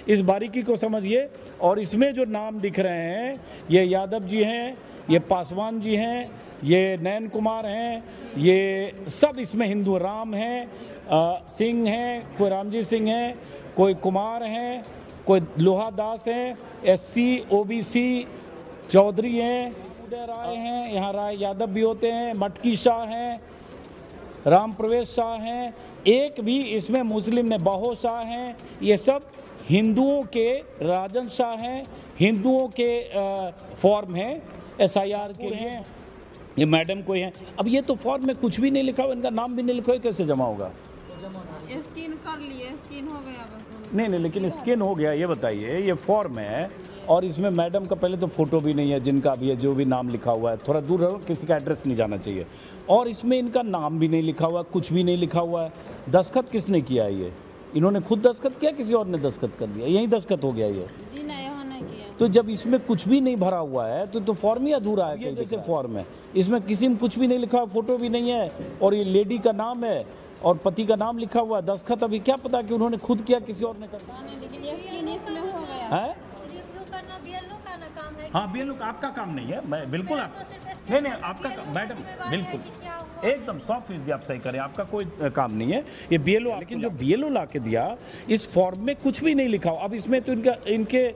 इस बारीकी को समझिए। और इसमें जो नाम दिख रहे हैं, ये यादव जी हैं, ये पासवान जी हैं, ये नयन कुमार हैं, ये सब इसमें हिंदू, राम हैं, सिंह हैं, कोई रामजी सिंह हैं, कोई कुमार हैं, कोई लोहा दास हैं, SC OBC चौधरी हैं, उदय राय हैं, यहाँ राय यादव भी होते हैं, मटकी शाह हैं, राम प्रवेश शाह हैं, एक भी इसमें मुस्लिम ने, बहो शाह हैं। ये सब हिंदुओं के, राजन शाह हैं, हिंदुओं के फॉर्म हैं, SIR के हैं, ये मैडम कोई हैं। अब ये तो फॉर्म में कुछ भी नहीं लिखा हुआ, इनका नाम भी नहीं लिखा हुआ, कैसे जमा होगा? स्कैन कर लिए, स्कैन हो गया बस। नहीं, लेकिन स्कैन हो गया, ये बताइए, ये फॉर्म है और इसमें मैडम का पहले तो फ़ोटो भी नहीं है, जिनका भी है, जो भी नाम लिखा हुआ है, थोड़ा दूर रहो, किसी का एड्रेस नहीं जाना चाहिए। और इसमें इनका नाम भी नहीं लिखा हुआ, कुछ भी नहीं लिखा हुआ है। दस्तखत किसने किया है? ये इन्होंने खुद दस्तखत किया, किसी और ने दस्तखत कर दिया? यही दस्तखत हो गया ये। जी नहीं, यहाँ नहीं किया। तो जब इसमें कुछ भी नहीं भरा हुआ है तो फॉर्म ही अधूरा है। ये जैसे फॉर्म है, इसमें किसी में कुछ भी नहीं लिखा, फोटो भी नहीं है, और ये लेडी का नाम है और पति का नाम लिखा हुआ है। दस्तखत अभी क्या पता कि उन्होंने खुद किया, किसी और ने कर दिया। लेकिन ये स्कैन इसमें हो गया है। हाँ, BLO का आपका काम नहीं है, मैं बिल्कुल आप नहीं, आपका मैडम बिल्कुल एकदम 100% आप सही करें, आपका कोई काम नहीं है ये BLO। लेकिन जो BLO ला के दिया, इस फॉर्म में कुछ भी नहीं लिखा हो। अब इसमें तो इनके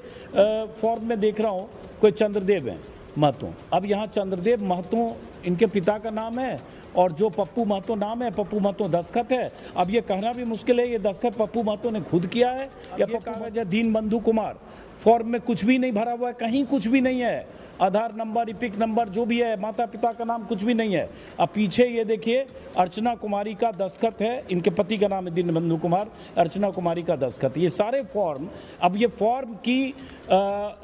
फॉर्म में देख रहा हूँ कोई चंद्रदेव हैं महतो। अब यहाँ चंद्रदेव महतो इनके पिता का नाम है, और जो पप्पू महतो नाम है, पप्पू महतो दस्तखत है। अब ये कहना भी मुश्किल है ये दस्तखत पप्पू महतो ने खुद किया है या कागज है दीन बंधु कुमार। फॉर्म में कुछ भी नहीं भरा हुआ है, कहीं कुछ भी नहीं है, आधार नंबर, इपिक नंबर जो भी है, माता पिता का नाम कुछ भी नहीं है। अब पीछे ये देखिए, अर्चना कुमारी का दस्तखत है, इनके पति का नाम है दीन बंधु कुमार, अर्चना कुमारी का दस्तखत, ये सारे फॉर्म। अब ये फॉर्म की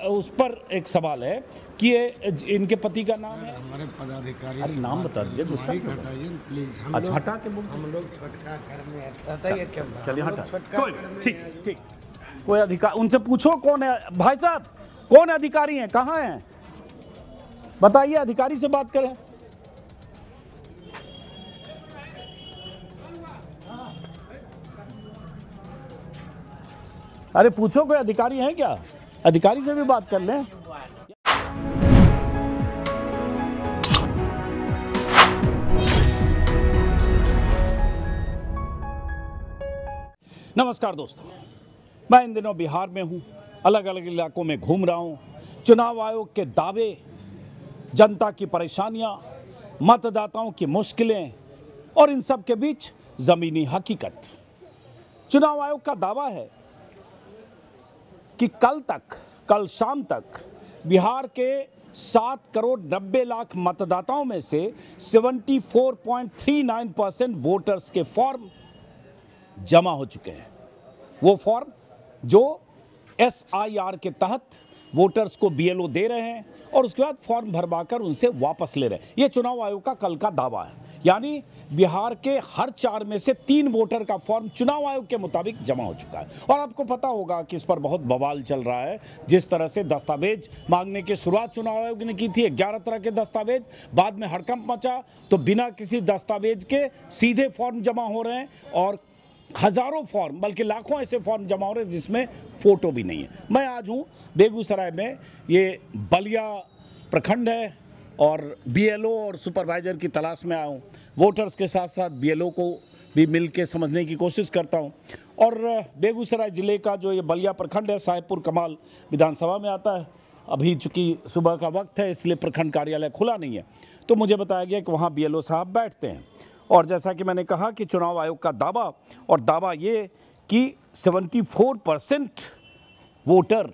उस पर एक सवाल है कि ये इनके पति का नाम है, हमारे पदाधिकारी। अरे नाम बता दीजिए, गुस्सा प्लीज। अच्छा, हटा के हम लोग छोटका घर में बताइए क्या? चलिए हटा, ठीक, कोई अधिकार उनसे पूछो कौन है भाई साहब, कौन अधिकारी हैं, कहाँ हैं, बताइए, अधिकारी से बात करें। अरे पूछो कोई अधिकारी हैं क्या, अधिकारी से भी बात कर लें। नमस्कार दोस्तों, मैं इन दिनों बिहार में हूँ, अलग अलग इलाकों में घूम रहा हूँ। चुनाव आयोग के दावे, जनता की परेशानियाँ, मतदाताओं की मुश्किलें और इन सब के बीच ज़मीनी हकीकत। चुनाव आयोग का दावा है कि कल शाम तक बिहार के 7,90,00,000 मतदाताओं में से 74.39% वोटर्स के फॉर्म जमा हो चुके हैं। वो फॉर्म जो SIR के तहत वोटर्स को BLO दे रहे हैं और उसके बाद फॉर्म भरवाकर उनसे वापस ले रहे हैं। ये चुनाव आयोग का कल का दावा है। यानी बिहार के हर 4 में से 3 वोटर का फॉर्म चुनाव आयोग के मुताबिक जमा हो चुका है। और आपको पता होगा कि इस पर बहुत बवाल चल रहा है। जिस तरह से दस्तावेज मांगने की शुरुआत चुनाव आयोग ने की थी, 11 तरह के दस्तावेज, बाद में हड़कंप मचा तो बिना किसी दस्तावेज के सीधे फॉर्म जमा हो रहे हैं, और हज़ारों फॉर्म, बल्कि लाखों ऐसे फॉर्म जमा हो रहे हैं जिसमें फ़ोटो भी नहीं है। मैं आज हूँ बेगूसराय में, ये बलिया प्रखंड है, और BLO और सुपरवाइज़र की तलाश में आया हूँ। वोटर्स के साथ साथ BLO को भी मिल के समझने की कोशिश करता हूँ। और बेगूसराय ज़िले का जो ये बलिया प्रखंड है, साहेबपुर कमाल विधानसभा में आता है। अभी चूँकि सुबह का वक्त है इसलिए प्रखंड कार्यालय खुला नहीं है, तो मुझे बताया गया कि वहाँ BLO साहब बैठते हैं। और जैसा कि मैंने कहा कि चुनाव आयोग का दावा ये कि 74% वोटर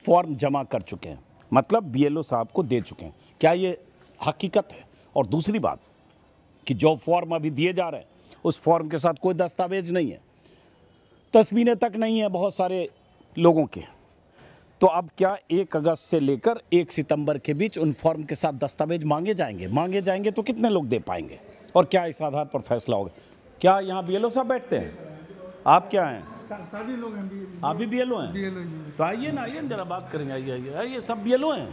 फॉर्म जमा कर चुके हैं, मतलब BLO साहब को दे चुके हैं। क्या ये हकीकत है? और दूसरी बात कि जो फॉर्म अभी दिए जा रहे हैं उस फॉर्म के साथ कोई दस्तावेज नहीं है, तस्वीरें तक नहीं है बहुत सारे लोगों के। तो अब क्या 1 अगस्त से लेकर 1 सितंबर के बीच उन फॉर्म के साथ दस्तावेज मांगे जाएंगे तो कितने लोग दे पाएंगे, और क्या इस आधार पर फैसला होगा? क्या यहाँ BLO साहब बैठते हैं? आप क्या हैं? सभी लोग हैं। आप भी BLO हैं? तो आइए ना, आइए जरा बात करेंगे। आइए, सब BLO हैं।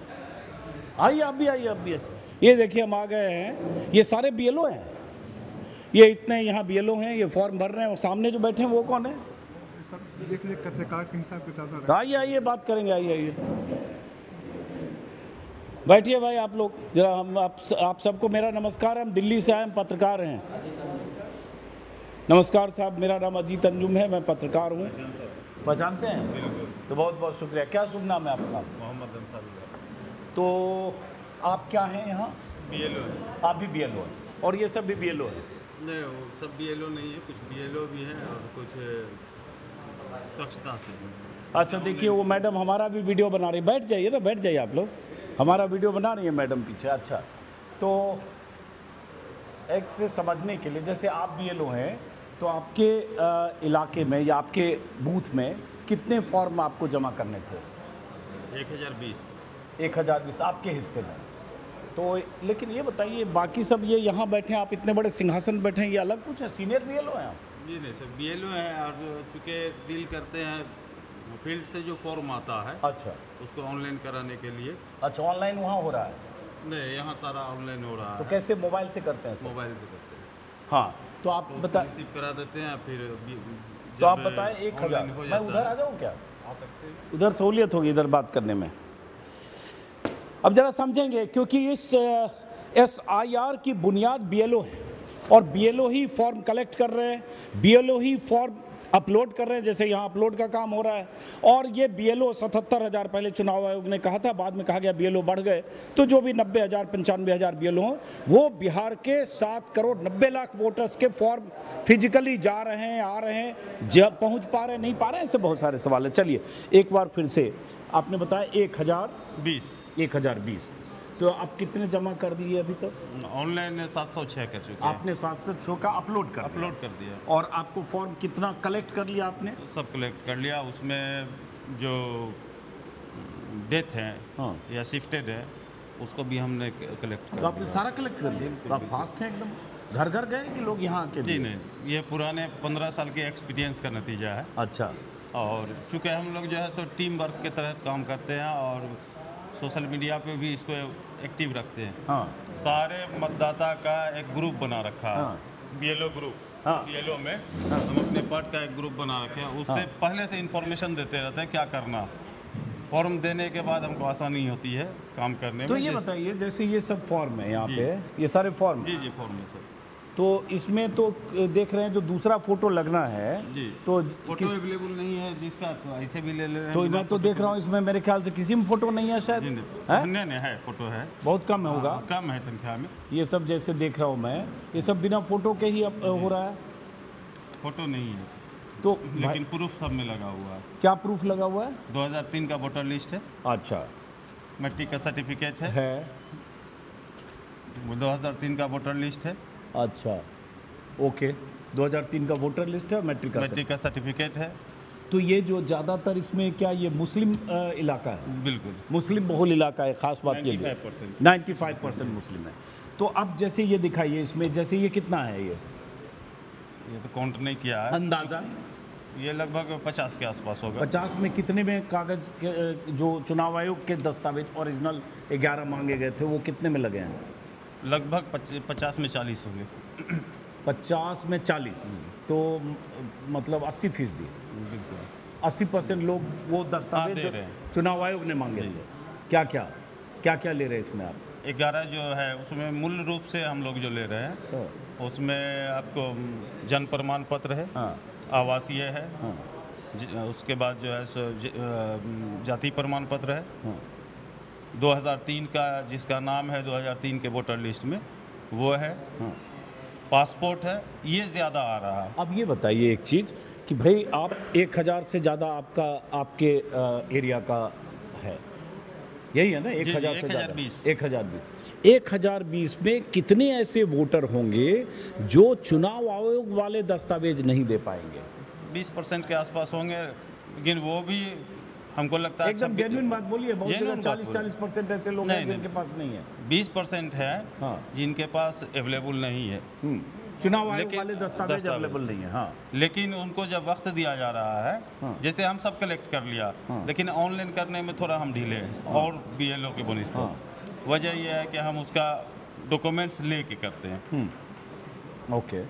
आइए, आप भी आइए। ये देखिए, हम आ गए हैं, ये सारे BLO हैं, ये इतने यहाँ BLO हैं, ये फॉर्म भर रहे हैं। और सामने जो बैठे हैं वो कौन है? देख रेख करते कार के हिसाब किताब तो आइए आइए बात करेंगे, आइए आइए बैठिए भाई आप लोग जरा। हम आप सबको मेरा नमस्कार है। हम दिल्ली से आए, हम पत्रकार हैं। नमस्कार साहब, मेरा नाम अजीत अंजुम है, मैं पत्रकार हूँ। पहचानते हैं? तो बहुत बहुत शुक्रिया। क्या शुभ नाम है आपका? मोहम्मद अंसारी। तो आप क्या हैं यहाँ? BLO है। आप भी BLO हैं और ये सब भी BLO है? नहीं, वो सब BLO नहीं है, कुछ BLO भी है और कुछ स्वच्छता से। अच्छा देखिए, वो मैडम हमारा भी वीडियो बना रही। बैठ जाइए ना, बैठ जाइए आप लोग। हमारा वीडियो बना रही है मैडम पीछे। अच्छा, तो एक से समझने के लिए, जैसे आप BLO हैं तो आपके इलाके में या आपके बूथ में कितने फॉर्म आपको जमा करने थे? 1020। 1020 आपके हिस्से में। तो लेकिन ये बताइए, बाकी सब ये यहाँ बैठे हैं, आप इतने बड़े सिंहासन बैठे हैं, ये अलग कुछ है? सीनियर BLO हैं आप? जी नहीं सर, BLO है और चूँकि डील करते हैं फील्ड से जो फॉर्म आता है अच्छा उसको ऑनलाइन कराने के लिए। अच्छा, ऑनलाइन वहाँ हो रहा है? नहीं, यहाँ सारा ऑनलाइन हो रहा तो है। कैसे, मोबाइल से करते हैं? मोबाइल से करते हैं। हाँ, तो आप तो बता, रिसीव करा देते हैं, फिर तो आप बताएं 1000। मैं उधर आ जाऊँ क्या? आ सकते हैं। उधर सहूलियत होगी इधर बात करने में। अब जरा समझेंगे, क्योंकि इस SIR की बुनियाद BLO है और BLO ही फॉर्म कलेक्ट कर रहे हैं, BLO ही फॉर्म अपलोड कर रहे हैं, जैसे यहाँ अपलोड का काम हो रहा है। और ये BLO 77,000 पहले चुनाव आयोग ने कहा था, बाद में कहा गया BLO बढ़ गए, तो जो भी 90,000 95,000 BLO हों, वो बिहार के 7 करोड़ 90 लाख वोटर्स के फॉर्म फिजिकली जा रहे हैं, आ रहे हैं, जब पहुँच पा रहे हैं, नहीं पा रहे हैं, ऐसे बहुत सारे सवाल है। चलिए एक बार फिर से, आपने बताया 1020, तो आप कितने जमा कर दिए अभी तक? ऑनलाइन 706 कर चुके हैं। आपने 706 का अपलोड अपलोड कर दिया और आपको फॉर्म कितना कलेक्ट कर लिया आपने? सब कलेक्ट कर लिया। उसमें जो डेथ है हाँ। या शिफ्टेड है उसको भी हमने कलेक्ट कर तो आपने लिया। सारा कलेक्ट कर लिया? तो आप फास्ट हैं एकदम। घर घर गए कि लोग यहाँ आके जी दिए? नहीं, ये पुराने 15 साल के एक्सपीरियंस का नतीजा है। अच्छा, और चूँकि हम लोग जो है सो टीम वर्क के तरह काम करते हैं और सोशल मीडिया पे भी इसको एक्टिव रखते हैं। हाँ सारे मतदाता का एक ग्रुप बना रखा है, हाँ। BLO group. हाँ। BLO में हम अपने पार्ट का एक ग्रुप बना रखे हैं, उससे पहले से इन्फॉर्मेशन देते रहते हैं क्या करना। फॉर्म देने के बाद हमको आसानी होती है काम करने तो में। ये बताइए, जैसे ये सब फॉर्म है यहाँ पे, ये सारे फॉर्म, जी जी, फॉर्म में सर। तो इसमें तो देख रहे हैं जो दूसरा फोटो लगना है, जी, तो फोटो अवेलेबल नहीं है जिसका, तो ऐसे भी ले ले रहे हैं। तो मैं तो देख रहा हूँ इसमें मेरे ख्याल से किसी में फोटो नहीं है शायद। जी है? नहीं नहीं, है फोटो है, बहुत कम होगा, कम है संख्या में। ये सब जैसे देख रहा हूँ मैं, ये सब बिना फोटो के ही हो रहा है। फोटो नहीं है तो लेकिन प्रूफ सब में लगा हुआ है। क्या प्रूफ लगा हुआ है? 2003 का वोटर लिस्ट है, अच्छा मैट्रिक का सर्टिफिकेट है, है, 2003 का वोटर लिस्ट है, अच्छा ओके, 2003 का वोटर लिस्ट है, मैट्रिक का मैट्रिक का सर्टिफिकेट है। तो ये जो ज़्यादातर इसमें क्या ये मुस्लिम इलाका है? बिल्कुल, मुस्लिम बहुल इलाका है, खास बात ये 95%। 95% मुस्लिम है। तो अब जैसे ये दिखाइए, इसमें जैसे ये कितना है, ये तो काउंट नहीं किया है, अंदाज़ा ये लगभग 50 के आसपास होगा। 50 में कितने में कागज़ के जो चुनाव आयोग के दस्तावेज ओरिजिनल 11 मांगे गए थे, वो कितने में लगे हैं? लगभग 50 में 40 होंगे। 50 में 40, तो मतलब 80%, 80% लोग वो दस्तावेज दे जो रहे हैं। चुनाव आयोग ने मांगे थे। क्या क्या ले रहे हैं इसमें आप? 11 जो है उसमें मूल रूप से हम लोग जो ले रहे हैं उसमें आपको जन्म प्रमाण पत्र है, हाँ आवासीय है, हाँ उसके बाद जो है सो जाति प्रमाण पत्र है, हाँ 2003 का जिसका नाम है 2003 के वोटर लिस्ट में वो है, हाँ। पासपोर्ट है, ये ज़्यादा आ रहा है। अब ये बताइए एक चीज़ कि भाई आप 1000 से ज़्यादा आपके एरिया का है, यही है ना? 1000 से ज़्यादा, 1020 में कितने ऐसे वोटर होंगे जो चुनाव आयोग वाले दस्तावेज नहीं दे पाएंगे? 20% के आसपास होंगे, लेकिन वो भी हमको लगता है एकदम जेन्युइन बात बोलिए। बहुत जगह genuine बात 40% ऐसे लोग हैं जिनके पास नहीं है। 20% है हाँ। जिनके पास अवेलेबल नहीं है, चुनाव आयोग लेकिन वाले दस्तावेज अवेलेबल नहीं है। हाँ लेकिन उनको जब वक्त दिया जा रहा है, हाँ। जैसे हम सब कलेक्ट कर लिया, लेकिन ऑनलाइन करने में थोड़ा हम ढीले हैं और BLO के बनिस्बत। वजह यह है कि हम उसका डॉक्यूमेंट्स लेके करते हैं, ओके।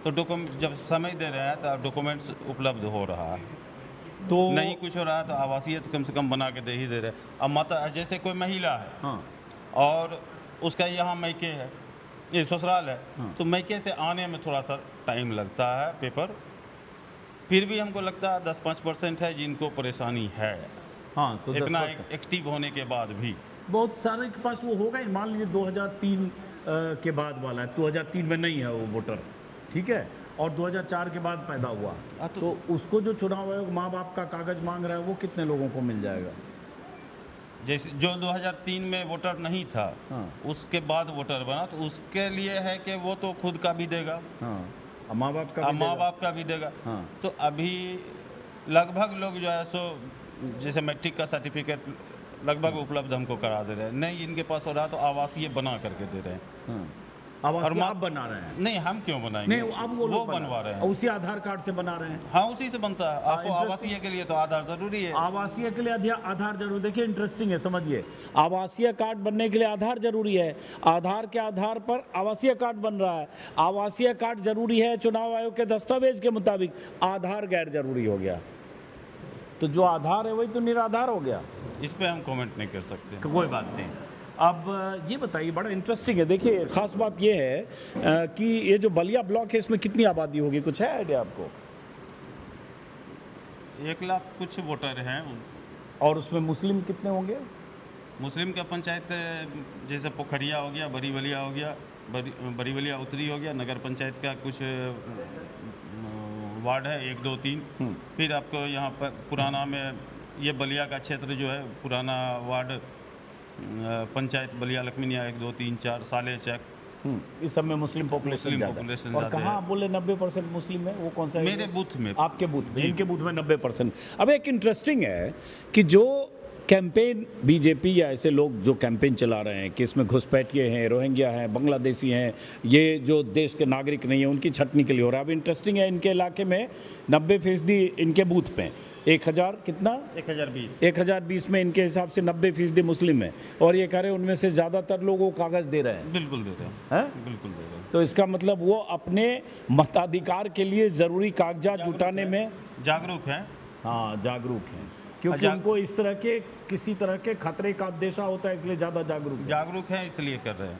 तो डॉक्यूमेंट जब समय दे रहे हैं तो डॉक्यूमेंट्स उपलब्ध हो रहा है। तो नहीं कुछ हो रहा है तो आवासीय तो कम से कम बना के दे ही दे रहे हैं। अब माता जैसे कोई महिला है हाँ और उसका यहाँ मैके है, ये ससुराल है, तो मैके से आने में थोड़ा सा टाइम लगता है पेपर, फिर भी हमको लगता है 10-5% है जिनको परेशानी है, हाँ, तो इतना 10%। एक्टिव होने के बाद भी। बहुत सारे के पास वो होगा ही, मान लीजिए 2003 के बाद वाला है, 2003 में नहीं है वो वोटर, ठीक है, और 2004 के बाद पैदा हुआ, तो उसको जो चुनाव आयोग माँ बाप का कागज मांग रहा है वो कितने लोगों को मिल जाएगा? जैसे जो 2003 में वोटर नहीं था, हाँ। उसके बाद वोटर बना, तो उसके लिए है कि वो तो खुद का भी देगा, हाँ, और माँ बाप का अब भी माँ देगा। बाप का भी देगा। हाँ। तो अभी लगभग लोग जो है सो जैसे मैट्रिक का सर्टिफिकेट लगभग उपलब्ध हमको करा दे रहे हैं, नहीं इनके पास हो रहा तो आवासीय बना करके दे रहे हैं। हाँ। आवासीय आप बना रहे हैं? नहीं हम क्यों बनाएंगे, नहीं, अब वो लोग बनवा रहे हैं। उसी आधार कार्ड से बना रहे हैं। हाँ उसी से बनता है। आपको interesting। आवासीय के लिए तो आधार जरूरी है। आवासीय के लिए आधार जरूरी, देखिए इंटरेस्टिंग है, समझिए, आवासीय कार्ड बनने के लिए आधार जरूरी है, आधार के आधार पर आवासीय कार्ड बन रहा है, आवासीय कार्ड जरूरी है चुनाव आयोग के दस्तावेज के मुताबिक, आधार गैर जरूरी हो गया, तो जो आधार है वही तो निराधार हो गया। इस पे हम कमेंट नहीं कर सकते। कोई बात नहीं। अब ये बताइए, बड़ा इंटरेस्टिंग है, देखिए खास बात ये है कि ये जो बलिया ब्लॉक है इसमें कितनी आबादी होगी, कुछ है आइडिया आपको? 1 लाख कुछ वोटर हैं। और उसमें मुस्लिम कितने होंगे? मुस्लिम का पंचायत जैसे पोखरिया हो गया, बड़ी बलिया हो गया, बड़ी बलिया उत्तरी हो गया, नगर पंचायत का कुछ वार्ड है 1, 2, 3। फिर आपको यहाँ पर पुराना में ये बलिया का क्षेत्र जो है, पुराना वार्ड पंचायत बलिया लक्ष्मीनिया 1, 2, 3, 4 साले चक, इस सब में मुस्लिम पॉपुलेशन ज़्यादा है। और कहाँ आप बोले 90% मुस्लिम है, वो कौन सा है? मेरे बूथ में। आपके बूथ में? इनके बूथ में 90%। अब एक इंटरेस्टिंग है कि जो कैंपेन बीजेपी या ऐसे लोग जो कैंपेन चला रहे हैं कि इसमें घुसपैठिए हैं, रोहिंग्या हैं, बांग्लादेशी हैं, ये जो देश के नागरिक नहीं है उनकी छटनी के लिए हो रहा है। अब इंटरेस्टिंग है, इनके इलाके में 90% इनके बूथ पे 1000 कितना 1020 में इनके हिसाब से 90% मुस्लिम है, और ये कह रहे हैं उनमें से ज़्यादातर लोग वो कागज़ दे रहे हैं। बिल्कुल दे रहे हैं, बिल्कुल दे रहे हैं। तो इसका मतलब वो अपने मताधिकार के लिए ज़रूरी कागजात जुटाने में जागरूक हैं। हाँ, जागरूक हैं, क्योंकि उनको इस तरह के किसी तरह के खतरे का अंदेशा होता है, इसलिए ज़्यादा जागरूक हैं, इसलिए कर रहे हैं।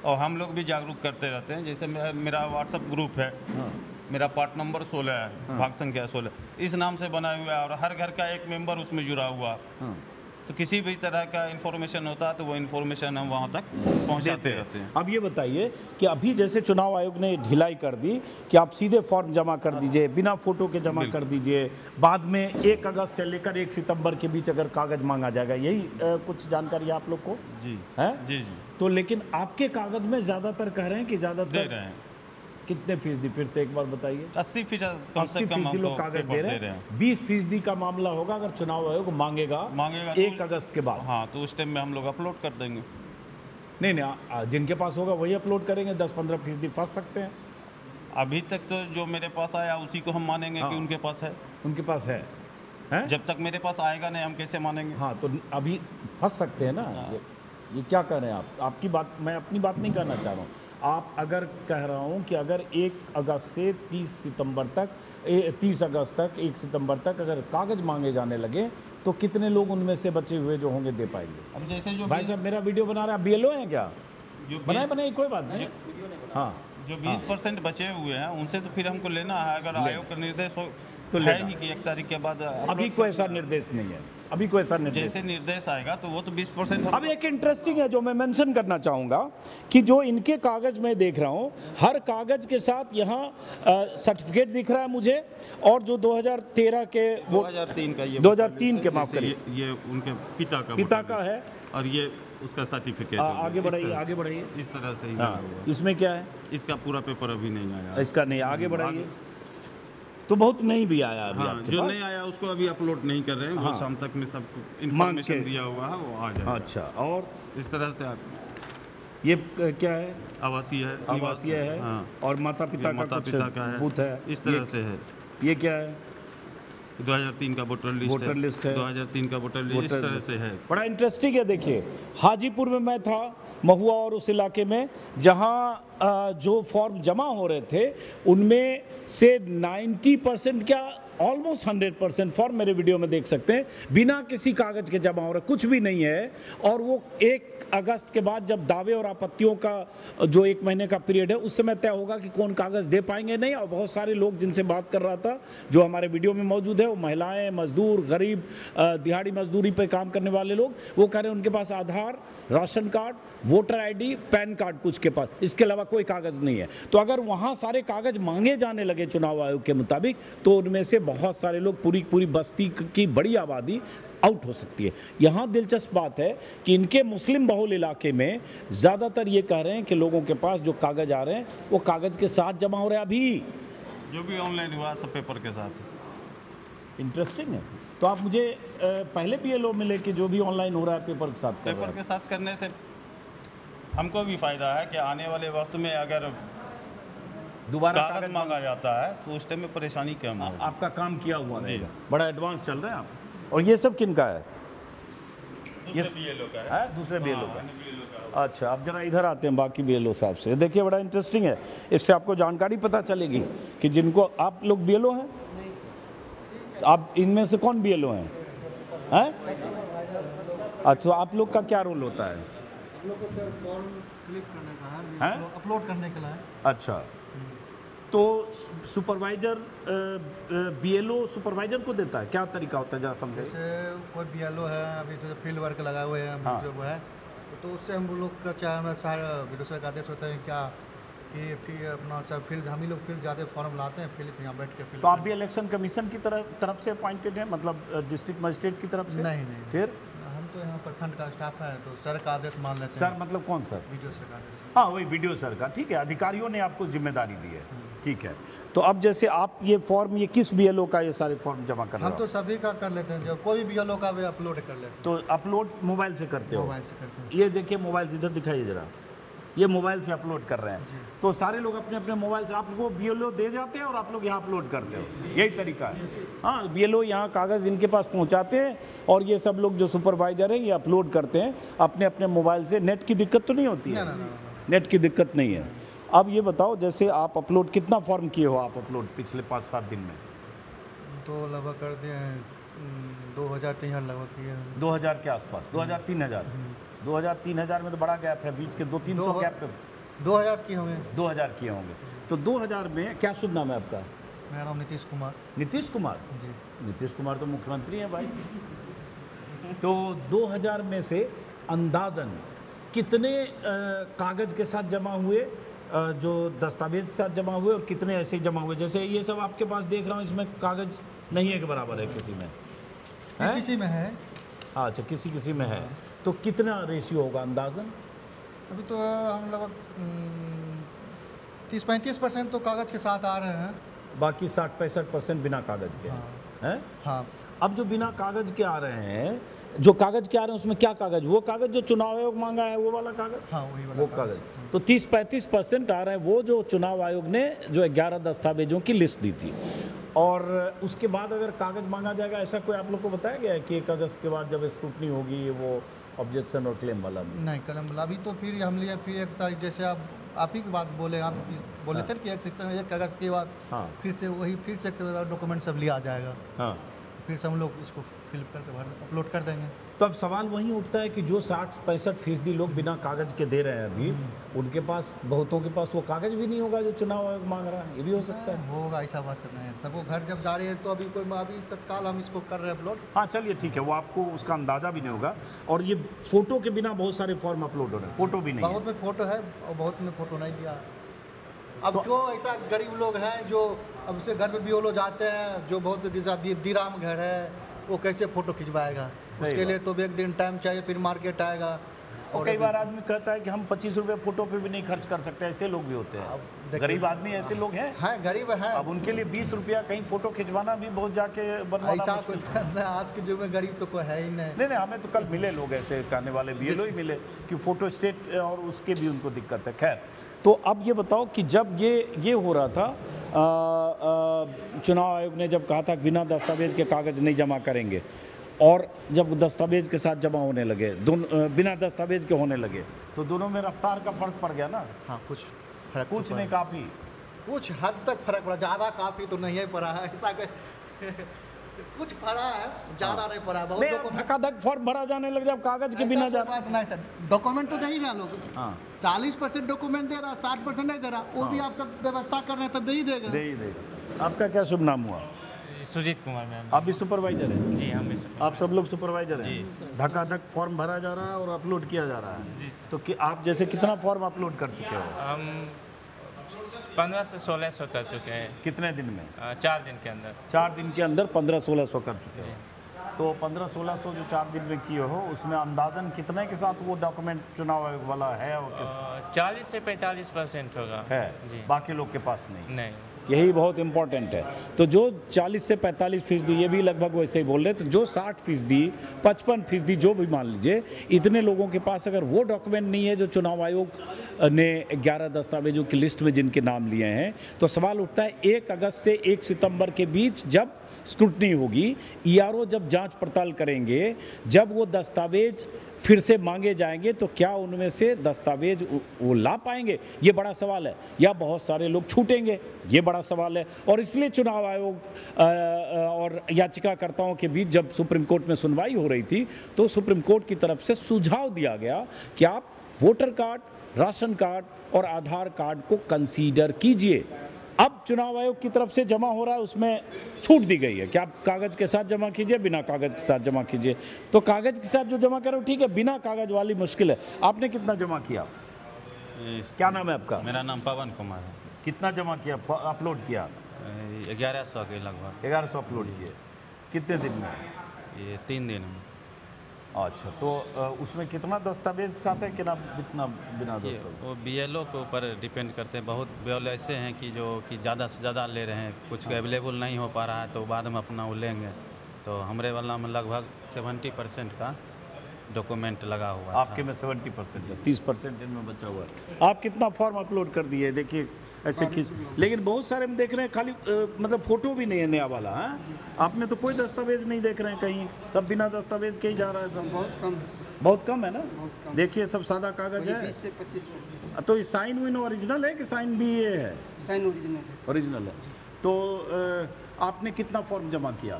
और हम लोग भी जागरूक करते रहते हैं। जैसे मेरा व्हाट्सएप ग्रुप है, मेरा पार्ट नंबर 16 है, भाग संख्या 16 इस नाम से बना हुआ है, और हर घर का एक मेंबर उसमें जुड़ा हुआ। तो किसी भी तरह का इन्फॉर्मेशन होता है तो वो इन्फॉर्मेशन हम वहाँ तक पहुँचाते रहते हैं। अब ये बताइए कि अभी जैसे चुनाव आयोग ने ढिलाई कर दी कि आप सीधे फॉर्म जमा कर दीजिए, बिना फोटो के जमा कर दीजिए, बाद में 1 अगस्त से लेकर 1 सितंबर के बीच अगर कागज मांगा जाएगा, यही कुछ जानकारी आप लोग को जी है? जी। तो लेकिन आपके कागज में ज़्यादातर कह रहे हैं कि ज़्यादातर दे रहे हैं। कितने फीसदी, फिर से एक बार बताइए? 80% कम से कम लोग कागज दे रहे हैं। 20% का मामला होगा अगर चुनाव आयोग मांगेगा 1 अगस्त के बाद। हाँ, तो उस टाइम में हम लोग अपलोड कर देंगे। नहीं, जिनके पास होगा वही अपलोड करेंगे, 10-15% फंस सकते हैं। अभी तक तो जो मेरे पास आया उसी को हम मानेंगे कि उनके पास है। उनके पास है? जब तक मेरे पास आएगा नहीं हम कैसे मानेंगे? हाँ, तो अभी फंस सकते हैं ना। ये क्या कह रहे हैं आप? आपकी बात, मैं अपनी बात नहीं करना चाह रहा हूँ। आप अगर कह रहा हूँ कि अगर 1 अगस्त से 30 अगस्त तक 1 सितंबर तक अगर कागज मांगे जाने लगे तो कितने लोग उनमें से बचे हुए जो होंगे दे पाएंगे? अब जैसे जो भाई साहब मेरा वीडियो बना रहा है, BLO हैं क्या? बनाए कोई बात नहीं। हाँ, जो 20% बचे हुए हैं उनसे तो फिर हमको लेना है। अगर आयोग का निर्देश हो तो है ही कि 1 तारीख के बाद। अभी कोई ऐसा निर्देश नहीं है, अभी कोई ऐसा निर्देश। जैसे निर्देश आएगा तो वो तो 20%। अब एक इंटरेस्टिंग है जो मैं मेंशन करना चाहूँगा कि जो इनके कागज में देख रहा हूँ, हर कागज के साथ यहाँ सर्टिफिकेट दिख रहा है मुझे, और जो 2013 के 2003 का, ये 2003 के, माफ करिए, ये उनके पिता का है, और ये उसका सर्टिफिकेट। आगे बढ़ाइए इस तरह से। इसमें क्या है? इसका पूरा पेपर अभी नहीं आया। इसका नहीं, आगे बढ़ाइए। तो बहुत नहीं भी आया अभी। हाँ, जो नहीं आया उसको अभी अपलोड नहीं कर रहे हैं। वो शाम तक में सब इन्फॉर्मेशन दिया हुआ है, वो आ जाएगा। अच्छा, और इस तरह से ये क्या है? आवासीय है। हाँ। और माता पिता का है, बूथ है, इस तरह से है। ये क्या है? 2003 का वोटर लिस्ट है। 2003 का वोटर लिस्ट इस तरह से है। बड़ा इंटरेस्टिंग है। देखिए, हाजीपुर में मैं था, महुआ और उस इलाके में, जहां जो फॉर्म जमा हो रहे थे उनमें से 90% क्या ऑलमोस्ट 100% फॉर्म मेरे वीडियो में देख सकते हैं, बिना किसी कागज के जमा हो रहा है, कुछ भी नहीं है। और वो 1 अगस्त के बाद जब दावे और आपत्तियों का जो 1 महीने का पीरियड है उस समय तय होगा कि कौन कागज दे पाएंगे नहीं। और बहुत सारे लोग जिनसे बात कर रहा था जो हमारे वीडियो में मौजूद है, वो महिलाएं, मजदूर, गरीब, दिहाड़ी मजदूरी पे काम करने वाले लोग, वो कह रहे हैं उनके पास Aadhaar, ration card, voter ID, PAN card कुछ के पास, इसके अलावा कोई कागज नहीं है। तो अगर वहाँ सारे कागज मांगे जाने लगे चुनाव आयोग के मुताबिक, तो उनमें से बहुत सारे लोग, पूरी बस्ती की बड़ी आबादी आउट हो सकती है। यहाँ दिलचस्प बात है कि इनके मुस्लिम बहुल इलाके में ज़्यादातर ये कह रहे हैं कि लोगों के पास जो कागज आ रहे हैं वो कागज के साथ जमा हो रहे हैं। अभी जो भी ऑनलाइन हुआ सब पेपर के साथ। इंटरेस्टिंग है। तो आप मुझे पहले BLO मिले कि जो भी ऑनलाइन हो रहा है पेपर के साथ कर रहा पेपर है? के साथ करने से हमको भी फायदा है कि आने वाले वक्त में अगर दोबारा कागज मांगा जाता है तो उस टाइम में परेशानी कम होगी। आपका काम किया हुआ रहेगा, बड़ा एडवांस चल रहे हैं आप। और ये सब किन का है? दूसरे BLO का है। दूसरे BLO का। अन्य BLO का। अच्छा, अब जरा इधर आते हैं बाकी BLO साहब से। देखिए बड़ा इंटरेस्टिंग है, इससे आपको जानकारी पता चलेगी कि जिनको आप लोग BLO हैं, आप इनमें से कौन BLO हैं? अच्छा, तो आप लोग का क्या रोल होता है? हम लोग को सर फॉर्म क्लिक करने का हैं? है, अपलोड करने के लिए। अच्छा, तो सुपरवाइजर BLO सुपरवाइजर को देता है, क्या तरीका होता है जरा समझे? जैसे कोई BLO है, अभी से फील्ड वर्क लगाए हुए हैं हाँ। जो वो है, तो उससे हम लोग का चाहे सारा विदेश का आदेश होता है क्या कि फिर अपना सब फील्ड, हम ही लोग फील्ड ज़्यादा फॉर्म लाते हैं, फील्ड यहाँ बैठ के फील्ड। तो आप भी इलेक्शन कमीशन की तरफ से अपॉइंटेड हैं, मतलब डिस्ट्रिक्ट मजिस्ट्रेट की तरफ से? नहीं, फिर हम तो यहाँ प्रखंड का स्टाफ है, तो सर का आदेश मान लेते सर हैं। मतलब कौन सर? वीडियो सर का आदेश। हाँ, वही वीडियो सर का। ठीक है, अधिकारियों ने आपको जिम्मेदारी दी है। ठीक है, तो अब जैसे आप ये फॉर्म, ये किस BLO का ये सारे फॉर्म जमा कर रहे हम हो? तो सभी का कर लेते हैं, जो कोई भी BLO का भी अपलोड कर लेते हैं, तो अपलोड मोबाइल से करते हो? मोबाइल से करते हैं। ये देखिए मोबाइल से, इधर दिखाइए जरा, ये मोबाइल से अपलोड कर रहे हैं। तो सारे लोग अपने अपने मोबाइल से आप लोगों को BLO दे जाते हैं और आप लोग यहाँ अपलोड करते हो, यही तरीका है? हाँ, BLO यहाँ कागज़ इनके पास पहुँचाते हैं और ये सब लोग जो सुपरवाइजर हैं ये अपलोड करते हैं अपने अपने मोबाइल से। नेट की दिक्कत तो नहीं होती है? नेट की दिक्कत नहीं है। अब ये बताओ, जैसे आप अपलोड कितना फॉर्म किए हो आप अपलोड पिछले 5-7 दिन में? तो लगभग कर दिए हैं 2000-3000 लगभग किए हैं। 2000 के आसपास, 2000-3000। 2000-3000 में तो बड़ा गैप है, बीच के 200-300 गैप पे 2000 की हमें। 2000 किए होंगे। तो 2000 में क्या शुभ नाम है आपका? मेरा नाम नीतीश कुमार। नीतीश कुमार जी। नीतीश कुमार तो मुख्यमंत्री हैं भाई। तो 2000 में से अंदाजन कितने कागज के साथ जमा हुए, जो दस्तावेज के साथ जमा हुए, और कितने ऐसे ही जमा हुए? जैसे ये सब आपके पास देख रहा हूँ, इसमें कागज नहीं है के बराबर है किसी में? है? किसी में है। अच्छा, किसी में है। तो कितना रेशियो होगा अंदाजन? अभी तो हम लगभग 30-35% तो कागज़ के साथ आ रहे हैं। बाकी 60-65% बिना कागज के हैं? हाँ। अब जो बिना कागज के आ रहे हैं, जो कागज के आ रहे हैं उसमें क्या कागज? वो कागज जो चुनाव आयोग मांगा है वो वाला कागज? हाँ, वही वाला वो कागज। तो 30-35% आ रहे हैं वो जो चुनाव आयोग ने जो 11 दस्तावेजों की लिस्ट दी थी। और उसके बाद अगर कागज मांगा जाएगा, ऐसा कोई आप लोग को बताया गया है कि 1 अगस्त के बाद जब स्क्रूटनी होगी वो ऑब्जेक्शन और क्लेम वाला? नहीं, कलम वाला अभी तो फिर हम लिए, फिर 1 तारीख जैसे आप ही की बात बोले, आप बोले थे कि 1 अगस्त के बाद हाँ। फिर से डॉक्यूमेंट सब लिया जाएगा। हाँ, फिर से हम लोग इसको फिल करके अपलोड कर देंगे। तो अब सवाल वही उठता है कि जो 60-65% लोग बिना कागज के दे रहे हैं अभी, उनके पास, बहुतों के पास वो कागज भी नहीं होगा जो चुनाव आयोग मांग रहा है। ये भी हो सकता है। होगा, ऐसा बात नहीं है। सबको घर जब जा रहे हैं तो अभी तत्काल हम इसको कर रहे हैं अपलोड। हाँ, चलिए ठीक है, वो आपको उसका अंदाजा भी नहीं होगा। और ये फोटो के बिना बहुत सारे फॉर्म अपलोड हो रहे हैं, फोटो भी नहीं है। बहुत में फोटो है और बहुत में फोटो नहीं दिया। अब जो ऐसा गरीब लोग हैं जो अब से घर में BLO जाते हैं, जो बहुत दीराम घर है, वो कैसे फ़ोटो खिंचवाएगा? उसके लिए तो भी 1 दिन टाइम चाहिए, फिर मार्केट आएगा। और कई बार आदमी कहता है कि हम 25 रुपये फोटो पे भी नहीं खर्च कर सकते, ऐसे लोग भी होते हैं। गरीब आदमी ऐसे लोग हैं। हाँ, गरीब है। अब उनके लिए 20 रुपया कहीं फोटो खिंचवाना भी बहुत जाके बनवाना ऐसा मुश्किल। कोई आज के युग में गरीब तो कोई है ही नहीं। नहीं, हमें तो कल मिले लोग ऐसे करने वाले, BLO ही मिले कि फोटो स्टेट और उसके भी उनको दिक्कत है। खैर, तो अब ये बताओ कि जब ये हो रहा था, चुनाव आयोग ने जब कहा था कि बिना दस्तावेज के कागज नहीं जमा करेंगे, और जब दस्तावेज के साथ जमा होने लगे, बिना दस्तावेज के होने लगे, तो दोनों में रफ्तार का फर्क पड़ गया ना? हाँ, कुछ फर्क कुछ नहीं, काफ़ी कुछ हद तक फर्क पड़ा, ज़्यादा काफ़ी तो नहीं पड़ा है। ऐसा कुछ भरा है, ज़्यादा नहीं भरा, बहुत नहीं, डॉक्यूमेंट धक्का-धक फॉर्म भरा जाने लग जाए कागज के बिना जा। बात नहीं सर, डॉक्यूमेंट तो दे ही रहा लोग। हाँ 40% डॉक्यूमेंट दे रहा, 60% नहीं दे रहा, वो भी आप सब व्यवस्था कर रहे हैं तब दे ही देगा। दे ही देगा। आपका क्या शुभ नाम हुआ? सुजीत कुमार मैम। आप भी सुपरवाइजर हैं? जी हम भी सब आप सब लोग सुपरवाइजर हैं? धक्का-धक फॉर्म भरा जा रहा है और अपलोड किया जा रहा है। तो कि आप जैसे कितना फॉर्म अपलोड कर चुके हो? हम 15 से 1600 कर चुके हैं। कितने दिन में? 4 दिन के अंदर। 4 दिन के अंदर 1500-1600 कर चुके हो। तो 1500-1600 जो 4 दिन में किए हो, उसमें अंदाजन कितने के साथ वो डॉक्यूमेंट चुनाव आयोग वाला है और किस 40 से 45% होगा। है? जी। बाकी लोग के पास नहीं। नहीं। यही बहुत इंपॉर्टेंट है। तो जो 40 से 45% ये भी लगभग वैसे ही बोल रहे, तो जो 60%, 55% जो भी मान लीजिए, इतने लोगों के पास अगर वो डॉक्यूमेंट नहीं है जो चुनाव आयोग ने 11 दस्तावेजों की लिस्ट में जिनके नाम लिए हैं, तो सवाल उठता है 1 अगस्त से 1 सितंबर के बीच जब स्क्रूटनी होगी, ईआरओ जब जांच पड़ताल करेंगे, जब वो दस्तावेज फिर से मांगे जाएंगे, तो क्या उनमें से दस्तावेज वो ला पाएंगे? ये बड़ा सवाल है। या बहुत सारे लोग छूटेंगे, ये बड़ा सवाल है। और इसलिए चुनाव आयोग और याचिकाकर्ताओं के बीच जब सुप्रीम कोर्ट में सुनवाई हो रही थी, तो सुप्रीम कोर्ट की तरफ से सुझाव दिया गया कि आप वोटर कार्ड, राशन कार्ड और आधार कार्ड को कंसीडर कीजिए। अब चुनाव आयोग की तरफ से जमा हो रहा है, उसमें छूट दी गई है कि आप कागज के साथ जमा कीजिए, बिना कागज के साथ जमा कीजिए। तो कागज के साथ जो जमा करो ठीक है, बिना कागज वाली मुश्किल है। आपने कितना जमा किया? क्या नाम है आपका? मेरा नाम पवन कुमार है। कितना जमा किया, अपलोड किया? 1100 के लगभग। 1100 अपलोड किए। कितने दिन में? ये 3 दिन में। अच्छा, तो उसमें कितना दस्तावेज के साथ है कि ना कितना बिना दस्तावेज? वो बीएलओ के ऊपर डिपेंड करते हैं। बहुत बीएलओ ऐसे हैं कि जो कि ज़्यादा से ज़्यादा ले रहे हैं, कुछ अवेलेबल नहीं हो पा रहा है तो बाद में अपना वो लेंगे। तो हमारे वाला में लगभग 70% का डॉक्यूमेंट लगा हुआ है। आपके में 70% है, 30% इनमें बचा हुआ है। आप कितना फॉर्म अपलोड कर दिए? देखिए ऐसे खींच, लेकिन बहुत सारे हम देख रहे हैं खाली मतलब फोटो भी नहीं है नया वाला है। आपने तो कोई दस्तावेज नहीं देख रहे हैं कहीं, सब बिना दस्तावेज के ही जा रहा है सब। बहुत कम है सर, बहुत कम है ना? बहुत कम। देखिए सब सादा कागज है। 20 से 25%। तो ये साइन विन ओरिजिनल है कि साइन भी ये है? साइन ओरिजिनल है सर। ओरिजिनल है। तो आपने कितना फॉर्म जमा किया?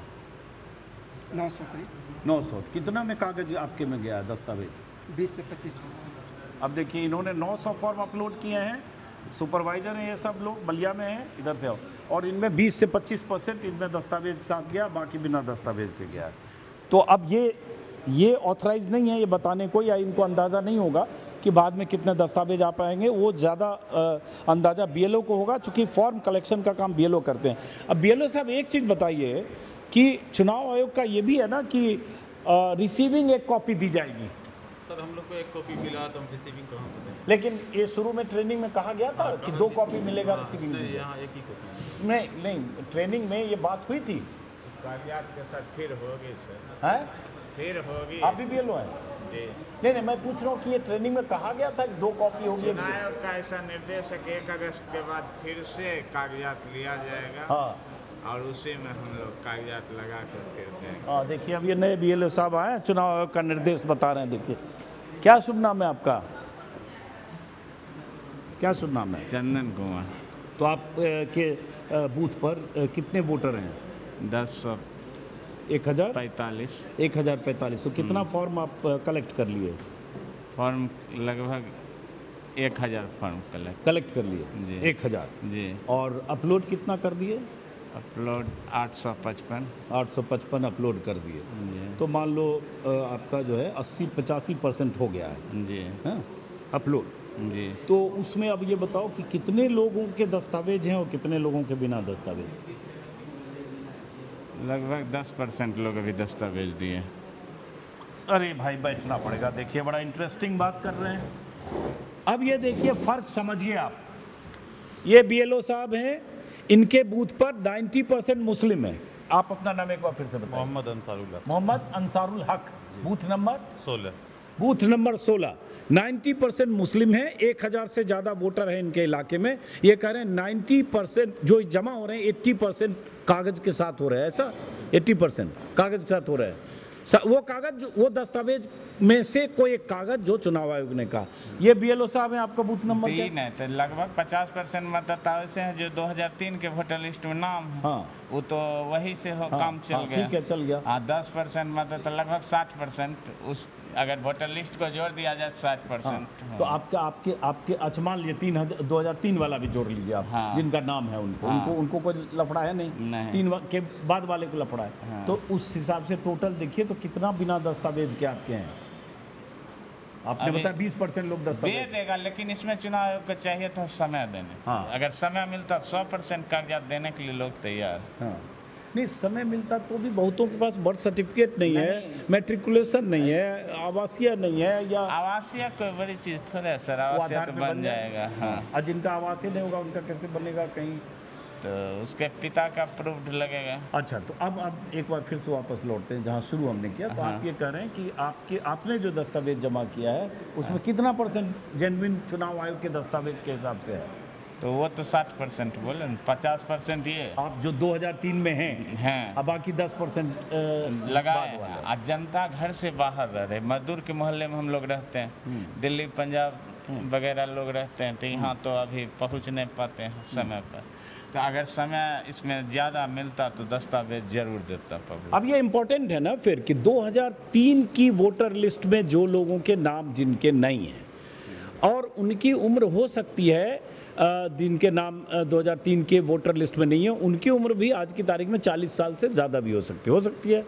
900 करीब। 900। कितना में कागज आपके में गया दस्तावेज? 20 से 25%। अब देखिए इन्होंने 900 फॉर्म अपलोड किए हैं, सुपरवाइजर हैं ये सब लोग, बलिया में हैं, इधर से आओ, और इनमें 20 से 25% इनमें दस्तावेज के साथ गया, बाकी बिना दस्तावेज के गया। तो अब ये ऑथराइज नहीं है ये बताने को, या इनको अंदाज़ा नहीं होगा कि बाद में कितने दस्तावेज आ पाएंगे। वो ज़्यादा अंदाज़ा बीएलओ को होगा, चूँकि फॉर्म कलेक्शन का काम बीएलओ करते हैं। अब बीएलओ साहब एक चीज़ बताइए कि चुनाव आयोग का ये भी है ना कि रिसीविंग एक कॉपी दी जाएगी। सर हम लोग को एक कॉपी मिला तो हम रिसीविंग कहाँ से दें? लेकिन ये शुरू में ट्रेनिंग में कहा गया था कि 2 कॉपी मिलेगा रिसीविंग नहीं, में। यहाँ एक ही कॉपी। नहीं, ट्रेनिंग में ये बात हुई थी। कागजात के साथ फिर होगी सर, हैं? फिर होगी। आप भी बीएलओ हैं? जी। नहीं, मैं पूछ रहा हूँ कि ये ट्रेनिंग में कहा गया था कि 2 कॉपी होगी। चुनाव आयोग का ऐसा निर्देश है कि 1 अगस्त के बाद फिर से कागजात लिया जाएगा। हाँ और उसी में हम लोग कागजात लगा कर फिर देंगे। हाँ, देखिए अब ये नए बीएलओ साहब आए हैं, चुनाव आयोग का निर्देश बता रहे हैं। देखिए क्या शुभ नाम है आपका? क्या शुभ नाम है? चंदन कुमार। तो आप के बूथ पर कितने वोटर हैं? 1045 1045। तो कितना फॉर्म आप कलेक्ट कर लिए? फॉर्म लगभग 1000 फॉर्म कलेक्ट कर लिए? जी। 1000। जी। और अपलोड कितना कर दिए? अपलोड 855। 855 अपलोड कर दिए। जी। तो मान लो आपका जो है 80-85% हो गया है, जी। हाँ अपलोड। जी। तो उसमें अब ये बताओ कि कितने लोगों के दस्तावेज हैं और कितने लोगों के बिना दस्तावेज? लगभग 10% लोग अभी दस्तावेज दिए। अरे भाई बैठना पड़ेगा। देखिए बड़ा इंटरेस्टिंग बात कर रहे हैं। अब ये देखिए फ़र्क समझिए आप। ये बीएलओ साहब हैं, इनके बूथ पर 90% मुस्लिम है। आप अपना नाम एक बार फिर से बताइए। मोहम्मद अंसारुल्लाह। मोहम्मद अंसारुल हक, बूथ नंबर 16। Booth number 16। 90% मुस्लिम है, 1000 से ज़्यादा वोटर हैं इनके इलाके में। ये कह रहे हैं 90% जो जमा हो रहे हैं 80% कागज़ के साथ हो रहा है। ऐसा 80% कागज़ के साथ हो रहा है। वो कागज़ वो दस्तावेज में से कोई एक कागज जो चुनाव आयोग ने कहा। ये बीएलओ साहब है, आपका बूथ नंबर क्या है? 3 है, तो लगभग 50% मतदाता ऐसे हैं जो 2003 के वोटर लिस्ट में नाम है। हाँ वो तो वही से हो काम चल हाँ, गया। ठीक है, चल गया। हाँ, 10% मतदाता लगभग 60%, उस अगर वोटर लिस्ट को जोड़ दिया जाए 60%। तो आपके अच्छा मान लीजिए 2003 वाला भी जोड़ लीजिए आप, हाँ। जिनका नाम है उनको कोई लफड़ा है नहीं, नहीं। 3 के बाद वाले को लफड़ा है। तो उस हिसाब से टोटल देखिए तो कितना बिना दस्तावेज के आपके हैं। आपने अभी बताया 20% लोग दे दस्तावेज देगा, लेकिन इसमें चुनाव आयोग को चाहिए था समय देने। हाँ। अगर समय मिलता 100% कागजात देने के लिए लोग तैयार। हाँ नहीं, समय मिलता तो भी बहुतों के पास बर्थ सर्टिफिकेट नहीं है, मैट्रिकुलेशन नहीं है, आवासीय नहीं है, या आवासीय कोई बड़ी चीज़ थोड़ा है सर, आवासीय आधार तो पे बन जाएगा। हाँ, और जिनका आवासीय नहीं होगा उनका कैसे बनेगा कहीं? तो उसके पिता का प्रूफ लगेगा। अच्छा, तो अब एक बार फिर से वापस लौटते हैं जहाँ शुरू हमने किया। तो आप ये कह रहे हैं कि आपने जो दस्तावेज जमा किया है उसमें कितना परसेंट जेन्युइन चुनाव आयोग के दस्तावेज के हिसाब से है? तो वो तो 60% बोले, 50% ये आप जो 2003 में हैं, अब बाकी 10% लगाए हैं। और जनता घर से बाहर रह रहे, मजदूर के मोहल्ले में हम लोग रहते हैं, दिल्ली पंजाब वगैरह लोग रहते हैं, तो यहाँ तो अभी पहुँच नहीं पाते हैं समय पर। तो अगर समय इसमें ज़्यादा मिलता तो दस्तावेज जरूर देता पब्लिक। अब ये इम्पोर्टेंट है ना फिर कि 2003 की वोटर लिस्ट में जो लोगों के नाम जिनके नहीं हैं और उनकी उम्र हो सकती है, जिनके नाम 2003 के वोटर लिस्ट में नहीं है, उनकी उम्र भी आज की तारीख में 40 साल से ज़्यादा भी हो सकती है।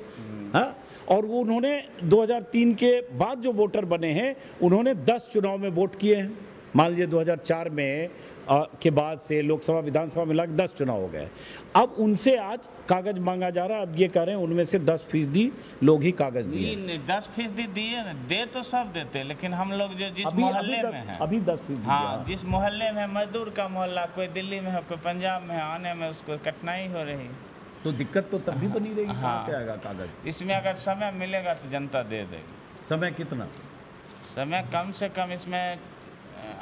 हाँ, और वो उन्होंने 2003 के बाद जो वोटर बने हैं उन्होंने 10 चुनाव में वोट किए हैं। मान लीजिए 2004 में के बाद से लोकसभा विधानसभा मिला के 10 चुनाव हो गए। अब उनसे आज कागज मांगा जा रहा है। अब ये कह रहे हैं उनमें से 10% लोग ही कागज दिए। 10% दिए ना, दे तो सब देते, लेकिन हम लोग जो जिस मोहल्ले में हैं, अभी 10%। हाँ, जिस मोहल्ले में मजदूर का मोहल्ला, कोई दिल्ली में है कोई पंजाब में है, आने में उसको कठिनाई हो रही। तो दिक्कत तो तब भी बनी रहेगी। कहाँ से आएगा कागज? इसमें अगर समय मिलेगा तो जनता दे देगी। समय कितना? समय कम से कम इसमें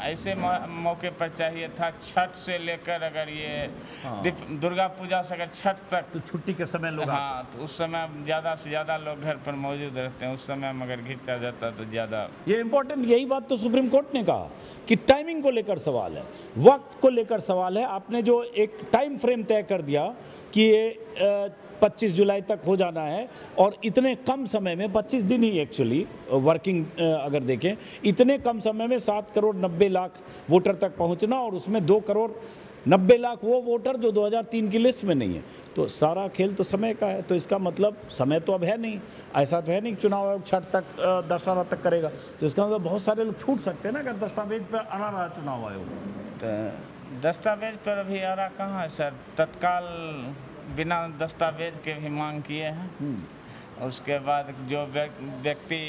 ऐसे मौके पर चाहिए था, छठ से लेकर अगर ये दुर्गा पूजा से अगर छठ तक, तो छुट्टी के समय लोग हाँ, तो उस समय ज़्यादा से ज़्यादा लोग घर पर मौजूद रहते हैं। उस समय में अगर घिरता जाता तो ज़्यादा। ये इम्पोर्टेंट, यही बात तो सुप्रीम कोर्ट ने कहा कि टाइमिंग को लेकर सवाल है, वक्त को लेकर सवाल है। आपने जो एक टाइम फ्रेम तय कर दिया कि ये 25 जुलाई तक हो जाना है, और इतने कम समय में 25 दिन ही एक्चुअली वर्किंग अगर देखें, इतने कम समय में 7 करोड़ 90 लाख वोटर तक पहुंचना, और उसमें 2 करोड़ 90 लाख वो वोटर जो 2003 की लिस्ट में नहीं है। तो सारा खेल तो समय का है। तो इसका मतलब समय तो अब है नहीं, ऐसा तो है नहीं कि चुनाव आयोग छठ तक दशहरा तक करेगा। तो इसका मतलब बहुत सारे लोग छूट सकते हैं ना अगर दस्तावेज पर आना रहा चुनाव आयोग। तो दस्तावेज पर अभी आ रहा कहाँ है सर, तत्काल बिना दस्तावेज के भी मांग किए हैं। उसके बाद जो व्यक्ति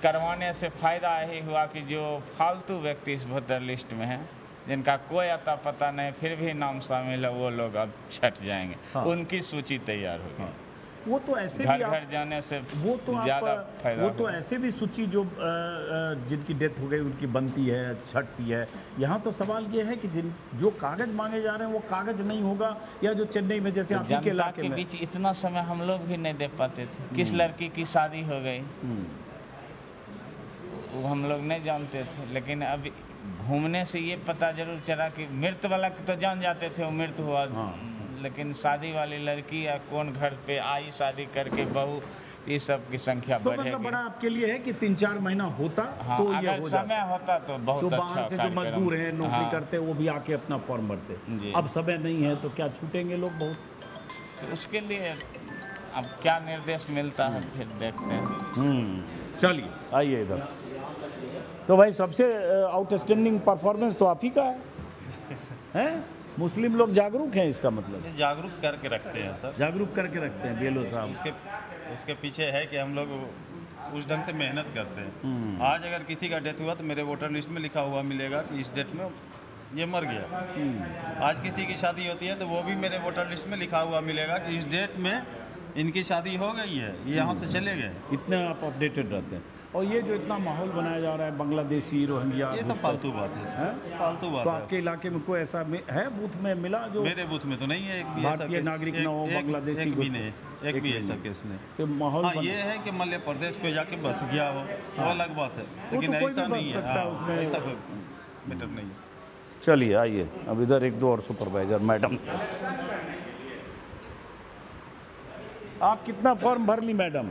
करवाने से फ़ायदा यही हुआ कि जो फालतू व्यक्ति इस वोटर लिस्ट में हैं, जिनका कोई अता पता नहीं फिर भी नाम शामिल है, वो लोग अब छट जाएंगे। हाँ। उनकी सूची तैयार होगी। हाँ। वो तो ऐसे घर भी घर जाने से वो तो ज़्यादा फायदा। वो तो ऐसे भी सूची जो जिनकी डेथ हो गई उनकी बनती है, छटती है। यहाँ तो सवाल ये है कि जो कागज मांगे जा रहे हैं वो कागज नहीं होगा, या जो चेन्नई में जैसे आपके के इलाके के बीच इतना समय हम लोग भी नहीं दे पाते थे। किस लड़की की शादी हो गई वो हम लोग नहीं जानते थे, लेकिन अब घूमने से ये पता जरूर चला कि मृत वाला तो जान जाते थे वो मृत हुआ। हाँ। लेकिन शादी वाली लड़की या कौन घर पे आई शादी करके बहू, ये सब की संख्या तो बढ़ेगी। मतलब बड़ा आपके लिए है कि 3-4 महीना होता। हाँ, तो अगर ये समय होता तो बहुत तो अच्छा। बाहर से जो मजदूर हैं नौकरी करते वो भी आके अपना फॉर्म भरते। अब समय नहीं है तो क्या छूटेंगे लोग बहुत। तो उसके लिए अब क्या निर्देश मिलता है फिर देखते हैं। चलिए आइए इधर। तो भाई सबसे आउटस्टैंडिंग परफॉर्मेंस तो आप ही का है। मुस्लिम लोग जागरूक हैं, इसका मतलब जागरूक करके रखते हैं सर, जागरूक करके रखते हैं बीएलओ साहब। उसके पीछे है कि हम लोग उस ढंग से मेहनत करते हैं। आज अगर किसी का डेथ हुआ तो मेरे वोटर लिस्ट में लिखा हुआ मिलेगा कि इस डेट में ये मर गया। आज किसी की शादी होती है तो वो भी मेरे वोटर लिस्ट में लिखा हुआ मिलेगा कि इस डेट में इनकी शादी हो गई है, ये यहाँ से चले गए। इतने आप अपडेटेड रहते हैं। और ये जो इतना माहौल बनाया जा रहा है बांग्लादेशी रोहिंग्या ये सब फालतू बात है, हैं? फालतू बात तो है। आपके इलाके में कोई ऐसा है बूथ में मिला जो मेरे बूथ में तो नहीं है एक भी ऐसा भारतीय केस, नागरिक न हो, बांग्लादेशी एक भी घुस- नहीं, एक भी ऐसा केस नहीं। तो माहौल हाँ, बना- ये है कि मध्य प्रदेश को जाके बस गया हो, वो अलग बात है, लेकिन तो कोई ऐसा भी बस नहीं है। सकता है हाँ, उसमें। ऐसा कोई मैटर नहीं है। चलिए आइए, अब इधर एक दो और सुपरवाइजर मैडम। आप कितना फॉर्म भर ली मैडम?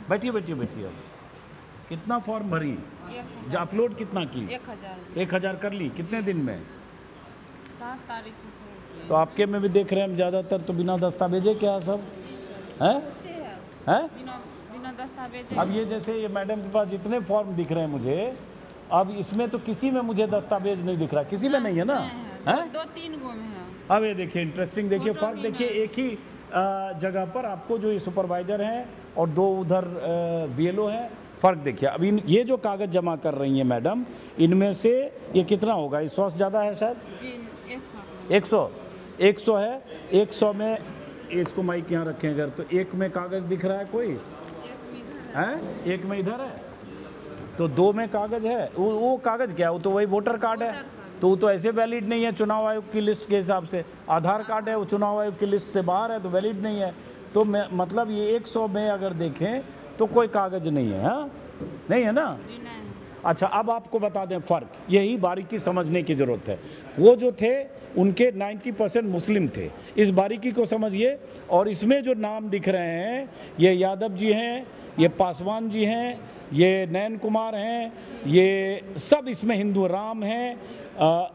बैठिए बैठिए बैठिए। कितना फॉर्म भरी? जो अपलोड कितना की? 1000 1000 कर ली कितने दिन में? 7 तारीख से शुरू किए तो आपके में भी देख रहे हैं हम ज़्यादातर तो बिना दस्तावेजे क्या सब हैं हैं? बिना बिना दस्तावेज। अब ये जैसे ये मैडम के पास जितने फॉर्म दिख रहे हैं मुझे, अब इसमें तो किसी में मुझे दस्तावेज नहीं दिख रहा, किसी में नहीं है ना? हैं? 2-3 गो में है। अब ये देखिए इंटरेस्टिंग, देखिए फोटो फ़र्क भी देखिए, है। एक ही जगह पर आपको जो ये सुपरवाइज़र हैं और 2 उधर BLO हैं, फ़र्क देखिए। अब इन ये जो कागज़ जमा कर रही हैं मैडम, इनमें से ये कितना होगा? ये 100 से ज़्यादा है शायद? जी 100 100 है। 100 में इसको माइक यहाँ रखें अगर, तो एक में कागज़ दिख रहा है कोई हैं? एक में इधर है, तो 2 में कागज़ है। वो कागज़ क्या है? वो तो वही वोटर कार्ड है, तो वो तो ऐसे वैलिड नहीं है चुनाव आयोग की लिस्ट के हिसाब से। आधार कार्ड है, वो चुनाव आयोग की लिस्ट से बाहर है, तो वैलिड नहीं है। तो मतलब ये 100 में अगर देखें तो कोई कागज़ नहीं है। हाँ, नहीं है ना? जी नहीं। अच्छा, अब आपको बता दें फ़र्क, यही बारीकी समझने की ज़रूरत है। वो जो थे उनके 90% मुस्लिम थे, इस बारीकी को समझिए। और इसमें जो नाम दिख रहे हैं, ये यादव जी हैं, ये पासवान जी हैं, ये नयन कुमार हैं, ये सब इसमें हिंदू, राम हैं,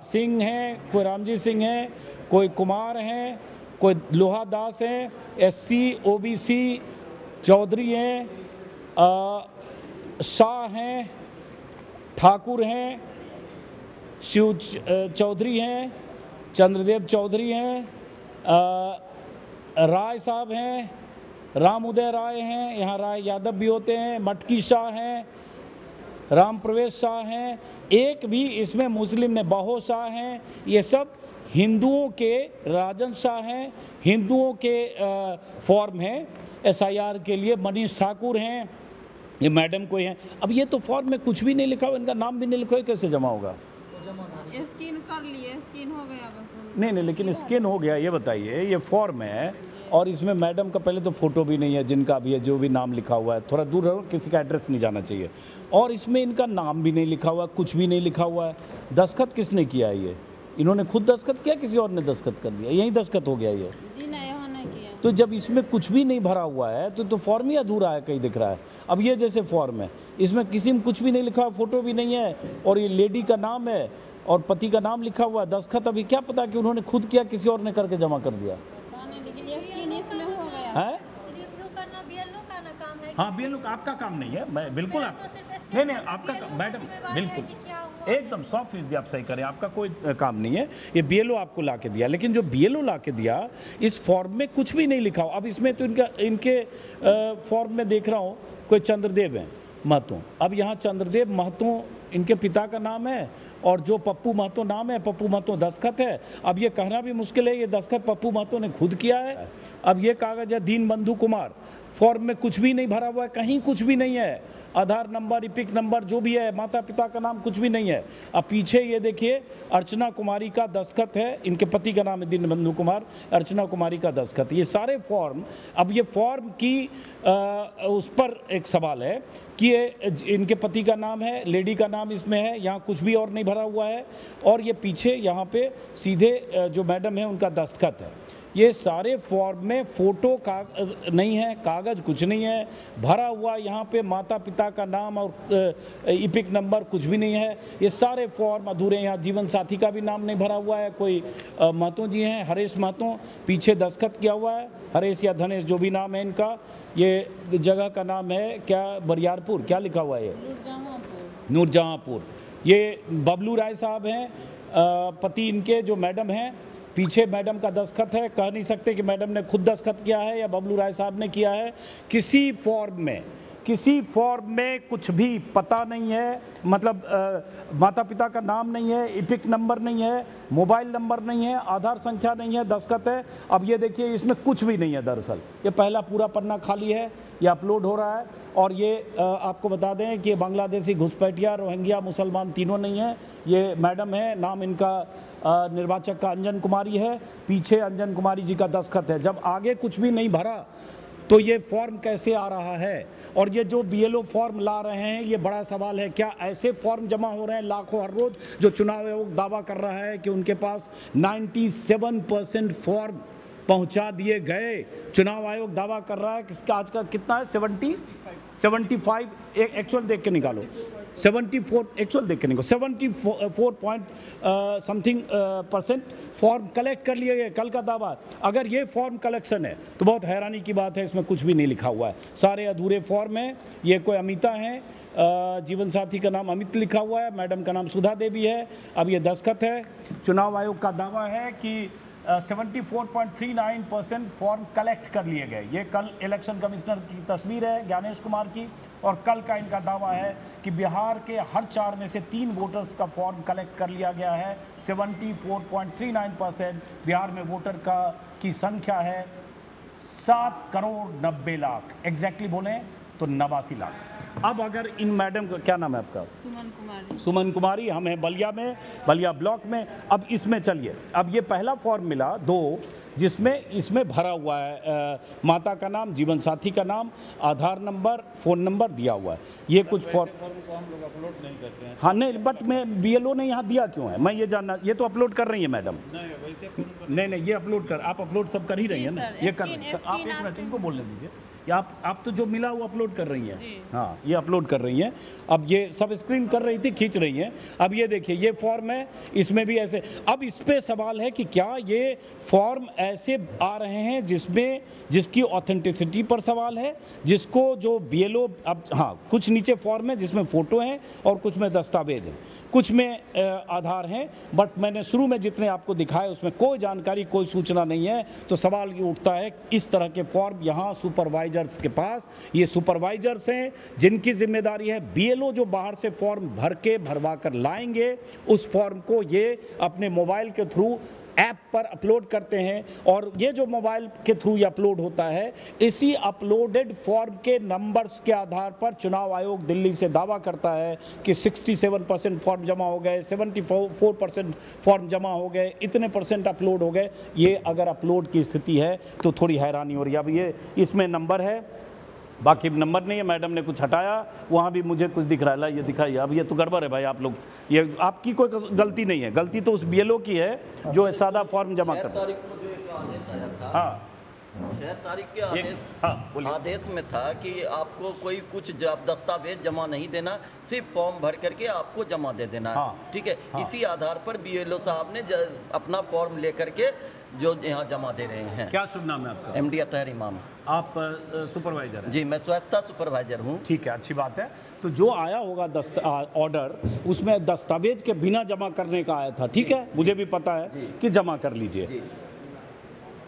सिंह हैं, कोई रामजी सिंह हैं, कोई कुमार हैं, कोई लोहा दास हैं, SC OBC चौधरी हैं, शाह हैं, ठाकुर हैं, शिव चौधरी हैं, चंद्रदेव चौधरी हैं, राय साहब हैं, राम उदय राय हैं, यहाँ राय यादव भी होते हैं, मटकी शाह हैं, राम प्रवेश शाह हैं, एक भी इसमें मुस्लिम ने, बहो शाह हैं। ये सब हिंदुओं के, राजन शाह हैं, हिंदुओं के फॉर्म हैं SIR के लिए। मनीष ठाकुर हैं, ये मैडम कोई हैं। अब ये तो फॉर्म में कुछ भी नहीं लिखा हुआ, इनका नाम भी नहीं लिखा हुआ, कैसे जमा होगा? स्कैन कर लिए, स्कैन हो गया बस। नहीं, लेकिन स्कैन हो गया। ये बताइए, ये फॉर्म है और इसमें मैडम का पहले तो फ़ोटो भी नहीं है, जिनका भी है, जो भी नाम लिखा हुआ है, थोड़ा दूर रहो, किसी का एड्रेस नहीं जाना चाहिए। और इसमें इनका नाम भी नहीं लिखा हुआ, कुछ भी नहीं लिखा हुआ है। दस्तखत किसने किया है? ये इन्होंने खुद दस्तखत किया, किसी और ने दस्तखत कर दिया? यही दस्तखत हो गया ये। जी नहीं, यहाँ नहीं किया। तो जब इसमें कुछ भी नहीं भरा हुआ है तो फॉर्म ही अधूरा है, कहीं दिख रहा है। अब ये जैसे फॉर्म है, इसमें किसी में कुछ भी नहीं लिखा, फ़ोटो भी नहीं है, और ये लेडी का नाम है और पति का नाम लिखा हुआ है। दस्तखत अभी क्या पता कि उन्होंने खुद किया, किसी और ने करके जमा कर दिया पता नहीं, लेकिन ये स्कैन इसमें हो गया। है। हाँ, BLO आपका काम नहीं है, मैं बिल्कुल आप नहीं, आपका मैडम बिल्कुल एकदम 100% आप सही करें, आपका कोई काम नहीं है। ये BLO आपको ला के दिया, लेकिन जो BLO ला के दिया, इस फॉर्म में कुछ भी नहीं लिखा हो। अब इसमें तो इनके फॉर्म में देख रहा हूँ कोई चंद्रदेव हैं महतो। अब यहाँ चंद्रदेव महतो इनके पिता का नाम है, और जो पप्पू महतो नाम है, पप्पू महतो दस्तखत है। अब ये कहना भी मुश्किल है ये दस्तखत पप्पू महतो ने खुद किया है। अब ये कागज़ है दीन बंधु कुमार, फॉर्म में कुछ भी नहीं भरा हुआ है, कहीं कुछ भी नहीं है। आधार नंबर, इपिक नंबर जो भी है, माता पिता का नाम कुछ भी नहीं है। अब पीछे ये देखिए अर्चना कुमारी का दस्तखत है, इनके पति का नाम है दीन बंधु कुमार, अर्चना कुमारी का दस्तखत। ये सारे फॉर्म, अब ये फॉर्म की उस पर एक सवाल है कि ये इनके पति का नाम है, लेडी का नाम इसमें है, यहाँ कुछ भी और नहीं भरा हुआ है। और ये पीछे यहाँ पे सीधे जो मैडम है उनका दस्तखत है। ये सारे फॉर्म में फ़ोटो नहीं है, कागज़ कुछ नहीं है भरा हुआ। यहाँ पे माता पिता का नाम और इपिक नंबर कुछ भी नहीं है। ये सारे फॉर्म अधूरे हैं। यहाँ जीवन साथी का भी नाम नहीं भरा हुआ है। कोई महतो जी हैं, हरेश महतो, पीछे दस्तखत किया हुआ है, हरेश या धनेश जो भी नाम है इनका। ये जगह का नाम है क्या, बरियारपुर, क्या लिखा हुआ है ये? नूरजहाँपुर। ये बबलू राय साहब हैं, पति इनके जो मैडम हैं। पीछे मैडम का दस्तखत है, कह नहीं सकते कि मैडम ने खुद दस्तखत किया है या बबलू राय साहब ने किया है। किसी फॉर्म में किसी फॉर्म में कुछ भी पता नहीं है, मतलब माता पिता का नाम नहीं है, इपिक नंबर नहीं है, मोबाइल नंबर नहीं है, आधार संख्या नहीं है, दस्तखत है। अब ये देखिए इसमें कुछ भी नहीं है। दरअसल ये पहला पूरा पन्ना खाली है, ये अपलोड हो रहा है। और ये आपको बता दें कि बांग्लादेशी, घुसपैठिया, रोहिंग्या, मुसलमान तीनों नहीं है। ये मैडम है, नाम इनका निर्वाचक का अंजन कुमारी है, पीछे अंजन कुमारी जी का दस्तखत है। जब आगे कुछ भी नहीं भरा तो ये फॉर्म कैसे आ रहा है? और ये जो BLO फॉर्म ला रहे हैं, ये बड़ा सवाल है। क्या ऐसे फॉर्म जमा हो रहे हैं लाखों हर रोज, जो चुनाव आयोग दावा कर रहा है कि उनके पास 97% फॉर्म पहुंचा दिए गए? चुनाव आयोग दावा कर रहा है कि इसका आज का कितना है, 75 एक्चुअल देख के निकालो, 74 एक्चुअल देख के निकालो, 74 पॉइंट समथिंग % फॉर्म कलेक्ट कर लिए गए। कल का दावा, अगर ये फॉर्म कलेक्शन है तो बहुत हैरानी की बात है, इसमें कुछ भी नहीं लिखा हुआ है, सारे अधूरे फॉर्म हैं। ये कोई अमिता हैं, जीवन साथी का नाम अमित लिखा हुआ है, मैडम का नाम सुधा देवी है। अब ये दस्तखत है। चुनाव आयोग का दावा है कि 74.39% फॉर्म कलेक्ट कर लिए गए। ये कल इलेक्शन कमिश्नर की तस्वीर है, ज्ञानेश कुमार की, और कल का इनका दावा है कि बिहार के हर 4 में से 3 वोटर्स का फॉर्म कलेक्ट कर लिया गया है। 74.39% बिहार में वोटर की संख्या है 7,90,00,000, एग्जैक्टली बोलें तो 89 लाख। अब अगर इन मैडम का क्या नाम है आपका? सुमन कुमारी। सुमन कुमारी, हम हैं बलिया में, बलिया ब्लॉक में। अब इसमें चलिए, अब ये पहला फॉर्म मिला 2, जिसमें इसमें भरा हुआ है माता का नाम, जीवन साथी का नाम, आधार नंबर, फ़ोन नंबर दिया हुआ है। ये कुछ फॉर्म को हम लोग अपलोड नहीं करते हैं। हाँ नहीं, बट मैं BLO ने यहाँ दिया क्यों है, मैं ये जानना। ये तो अपलोड कर रही है मैडम। नहीं वैसे फॉर्म नहीं, ये अपलोड कर, आप अपलोड सब कर ही रही है ना, सर, ये कर स्क्रीन- रही है। आप एक स्क्रीन मिनट आपके- इनको बोलने दीजिए। या आप तो जो मिला वो अपलोड कर रही हैं। जी। हाँ, ये अपलोड कर रही हैं। अब ये सब स्क्रीन कर रही थी, खींच रही हैं। अब ये देखिए, ये फॉर्म है, इसमें भी ऐसे। अब इस पे सवाल है कि क्या ये फॉर्म ऐसे आ रहे हैं जिसकी ऑथेंटिसिटी पर सवाल है, जिसको जो BLO, अब हाँ कुछ नीचे फॉर्म है जिसमें फ़ोटो हैं और कुछ में दस्तावेज हैं, कुछ में आधार हैं, बट मैंने शुरू में जितने आपको दिखाए उसमें कोई जानकारी, कोई सूचना नहीं है। तो सवाल ये उठता है, इस तरह के फॉर्म यहाँ सुपरवाइजर्स के पास, ये सुपरवाइजर्स हैं जिनकी जिम्मेदारी है BLO जो बाहर से फॉर्म भरवा कर लाएंगे, उस फॉर्म को ये अपने मोबाइल के थ्रू ऐप पर अपलोड करते हैं। और ये जो मोबाइल के थ्रू ये अपलोड होता है, इसी अपलोडेड फॉर्म के नंबर्स के आधार पर चुनाव आयोग दिल्ली से दावा करता है कि 67% फॉर्म जमा हो गए, 74% फॉर्म जमा हो गए, इतने % अपलोड हो गए। ये अगर अपलोड की स्थिति है तो थोड़ी हैरानी हो रही है। अब ये इसमें नंबर है, बाकी नंबर नहीं है। मैडम ने कुछ हटाया, वहाँ भी मुझे कुछ दिख रहा है, ये दिखाइए। अब ये तो गड़बड़ है भाई, आप लोग, ये आपकी कोई गलती नहीं है, गलती तो उस BLO की है जो सादा फॉर्म जमा कर। तारीख को जो एक आदेश आया था, हाँ 6 तारीख के आदेश में था कि आपको कोई कुछ दस्तावेज जमा नहीं देना, सिर्फ फॉर्म भर करके आपको जमा दे देना। हाँ, ठीक है। इसी आधार पर BLO साहब ने अपना फॉर्म लेकर के जो यहाँ जमा दे रहे हैं। क्या शुभ नाम है आपका? MD अतहर इमाम। आप सुपरवाइजर हैं? जी, मैं स्वच्छता सुपरवाइजर हूँ। ठीक है, अच्छी बात है। तो जो आया होगा ऑर्डर, उसमें दस्तावेज के बिना जमा करने का आया था, ठीक है, मुझे भी पता है कि जमा कर लीजिए।